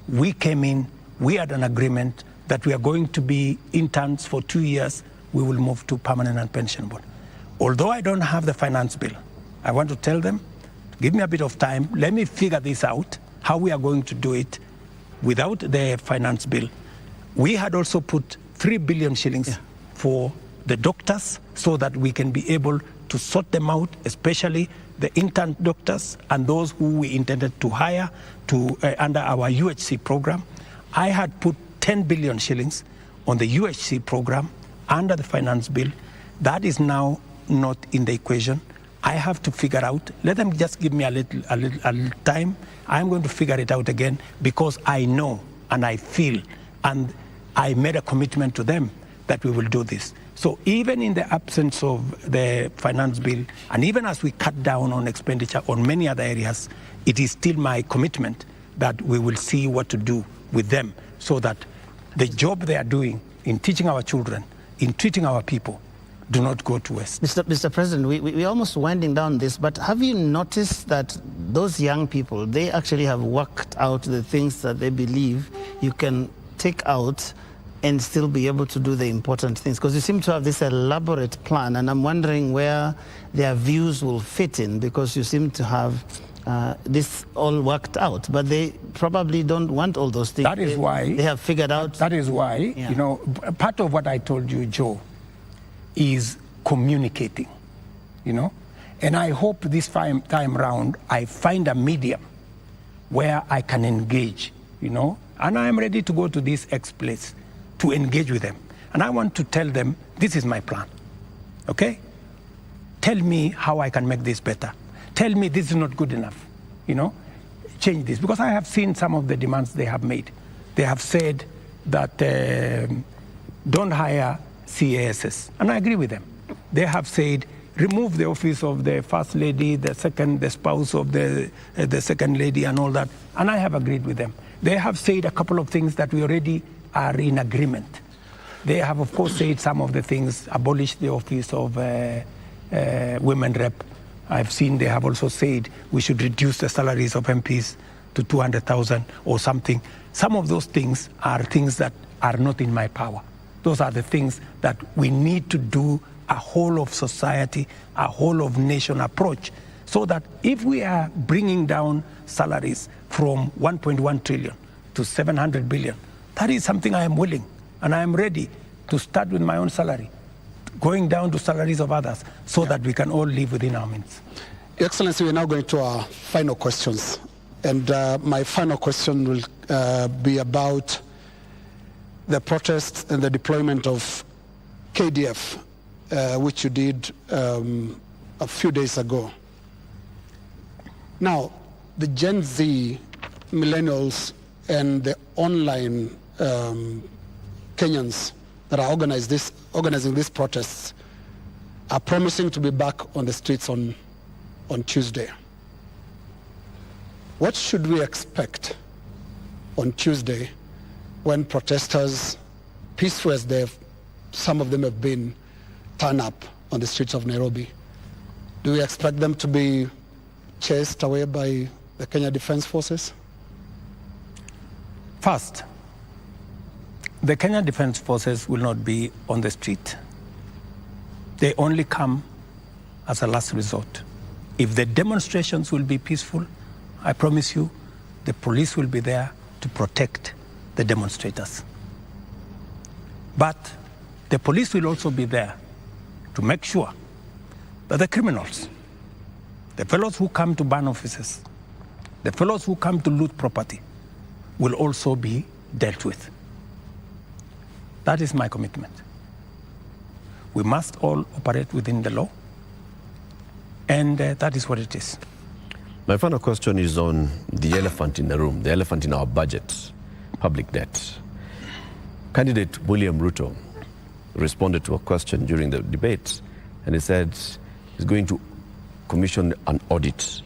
we came in, we had an agreement that we are going to be interns for 2 years, we will move to permanent and pensionable. Although I don't have the finance bill, I want to tell them, give me a bit of time, let me figure this out, how we are going to do it without the finance bill. We had also put 3 billion shillings for the doctors so that we can be able to sort them out, especially the intern doctors and those who we intended to hire to under our UHC program. I had put 10 billion shillings on the UHC program under the finance bill. That is now not in the equation. I have to figure out, let them just give me a little time. I'm going to figure it out again because I know and I feel and I made a commitment to them that we will do this. So even in the absence of the finance bill, and even as we cut down on expenditure on many other areas, it is still my commitment that we will see what to do with them so that the job they are doing in teaching our children, in treating our people, do not go to waste.
Mr. President, we're almost winding down this, but have you noticed that those young people, they actually have worked out the things that they believe you can take out and still be able to do the important things? Because you seem to have this elaborate plan, and I'm wondering where their views will fit in, because you seem to have this all worked out, but they probably don't want all those things.
That is why
they have figured out.
That is why,
Yeah.
you know, part of what I told you, Joe, is communicating, you know, and I hope this time round I find a medium where I can engage, you know, and I am ready to go to this place to engage with them, and I want to tell them this is my plan. Okay, tell me how I can make this better. Tell me this is not good enough, you know, change this, because I have seen some of the demands they have made. They have said that don't hire CASs, and I agree with them. They have said remove the office of the first lady, the spouse of the second lady, and all that, and I have agreed with them. They have said a couple of things that we already are in agreement. They have, of course, said some of the things, abolish the office of women rep. I've seen they have also said we should reduce the salaries of MPs to 200,000 or something. Some of those things are things that are not in my power. Those are the things that we need to do a whole of society, a whole of nation approach, so that if we are bringing down salaries from 1.1 trillion to 700 billion, that is something I am willing, and I am ready to start with my own salary, going down to salaries of others, so that we can all live within our means.
Your Excellency, we're now going to our final questions. And my final question will be about the protests and the deployment of KDF, which you did a few days ago. Now, the Gen Z, millennials, and the online Kenyans that are organizing these protests are promising to be back on the streets on Tuesday. What should we expect on Tuesday when protesters, peaceful as some of them have been, turn up on the streets of Nairobi? Do we expect them to be chased away by the Kenya Defense Forces?
First, the Kenya Defense Forces will not be on the street. They only come as a last resort. If the demonstrations will be peaceful, I promise you, the police will be there to protect the demonstrators. But the police will also be there to make sure that the criminals, the fellows who come to burn offices, the fellows who come to loot property, will also be dealt with. That is my commitment. We must all operate within the law, and that is what it is.
My final question is on the elephant in the room, the elephant in our budget, public debt. Candidate William Ruto responded to a question during the debate, and he said he's going to commission an audit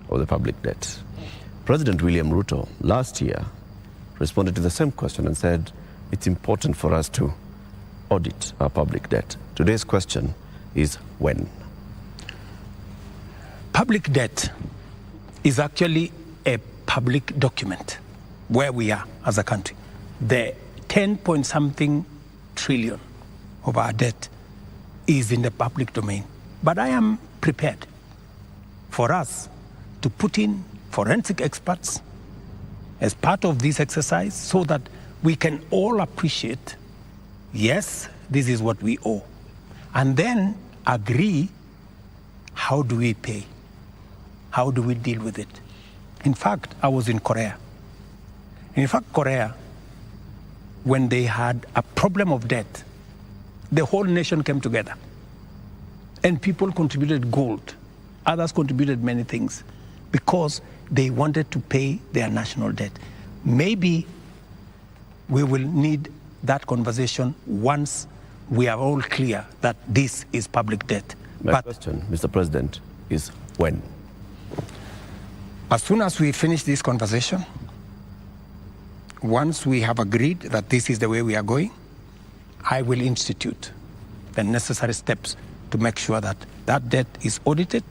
of the public debt. President William Ruto last year responded to the same question and said it's important for us to audit our public debt. Today's question is when?
Public debt is actually a public document where we are as a country. The 10-point-something trillion of our debt is in the public domain. But I am prepared for us to put in forensic experts as part of this exercise so that we can all appreciate, yes, this is what we owe, and then agree, how do we pay? How do we deal with it? In fact, I was in Korea. In fact, Korea, when they had a problem of debt, the whole nation came together. And people contributed gold. Others contributed many things because they wanted to pay their national debt. Maybe we will need that conversation once we are all clear that this is public debt.
My question, Mr. President, is when?
As soon as we finish this conversation, once we have agreed that this is the way we are going, I will institute the necessary steps to make sure that that debt is audited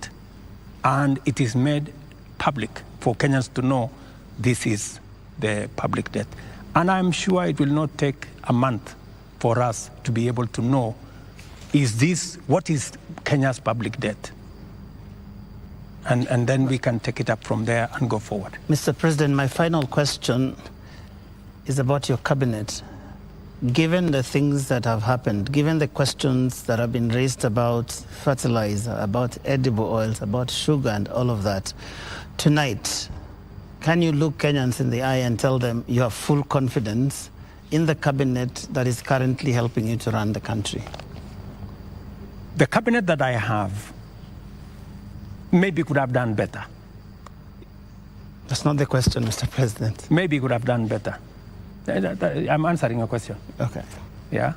and it is made public for Kenyans to know this is the public debt. And I'm sure it will not take a month for us to be able to know, what is Kenya's public debt? And then we can take it up from there and go forward.
Mr. President, my final question is about your cabinet. Given the things that have happened, given the questions that have been raised about fertilizer, about edible oils, about sugar and all of that, tonight, can you look Kenyans in the eye and tell them you have full confidence in the cabinet that is currently helping you to run the country?
The cabinet that I have maybe could have done better.
That's not the question, Mr. President.
Maybe could have done better. I'm answering your question.
Okay.
Yeah?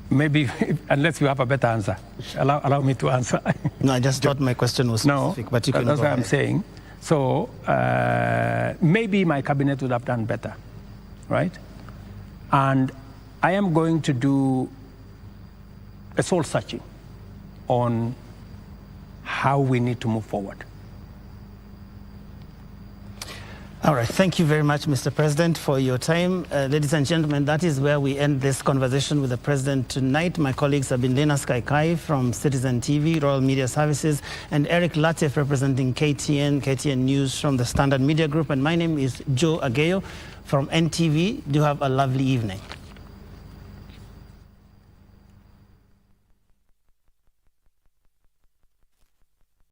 Maybe, unless you have a better answer. Allow me to answer.
No, I just thought my question was specific, but you can
that's
go
what
ahead.
I'm saying. So, maybe my cabinet would have done better, right? And I am going to do a soul searching on how we need to move forward.
All right. Thank you very much, Mr. President, for your time. Ladies and gentlemen, that is where we end this conversation with the President tonight. My colleagues have been Lena Skaikai from CitizenTV, Royal Media Services, and Eric Latif representing KTN News from the Standard Media Group. And my name is Joe Ageyo from NTV. Do have a lovely evening.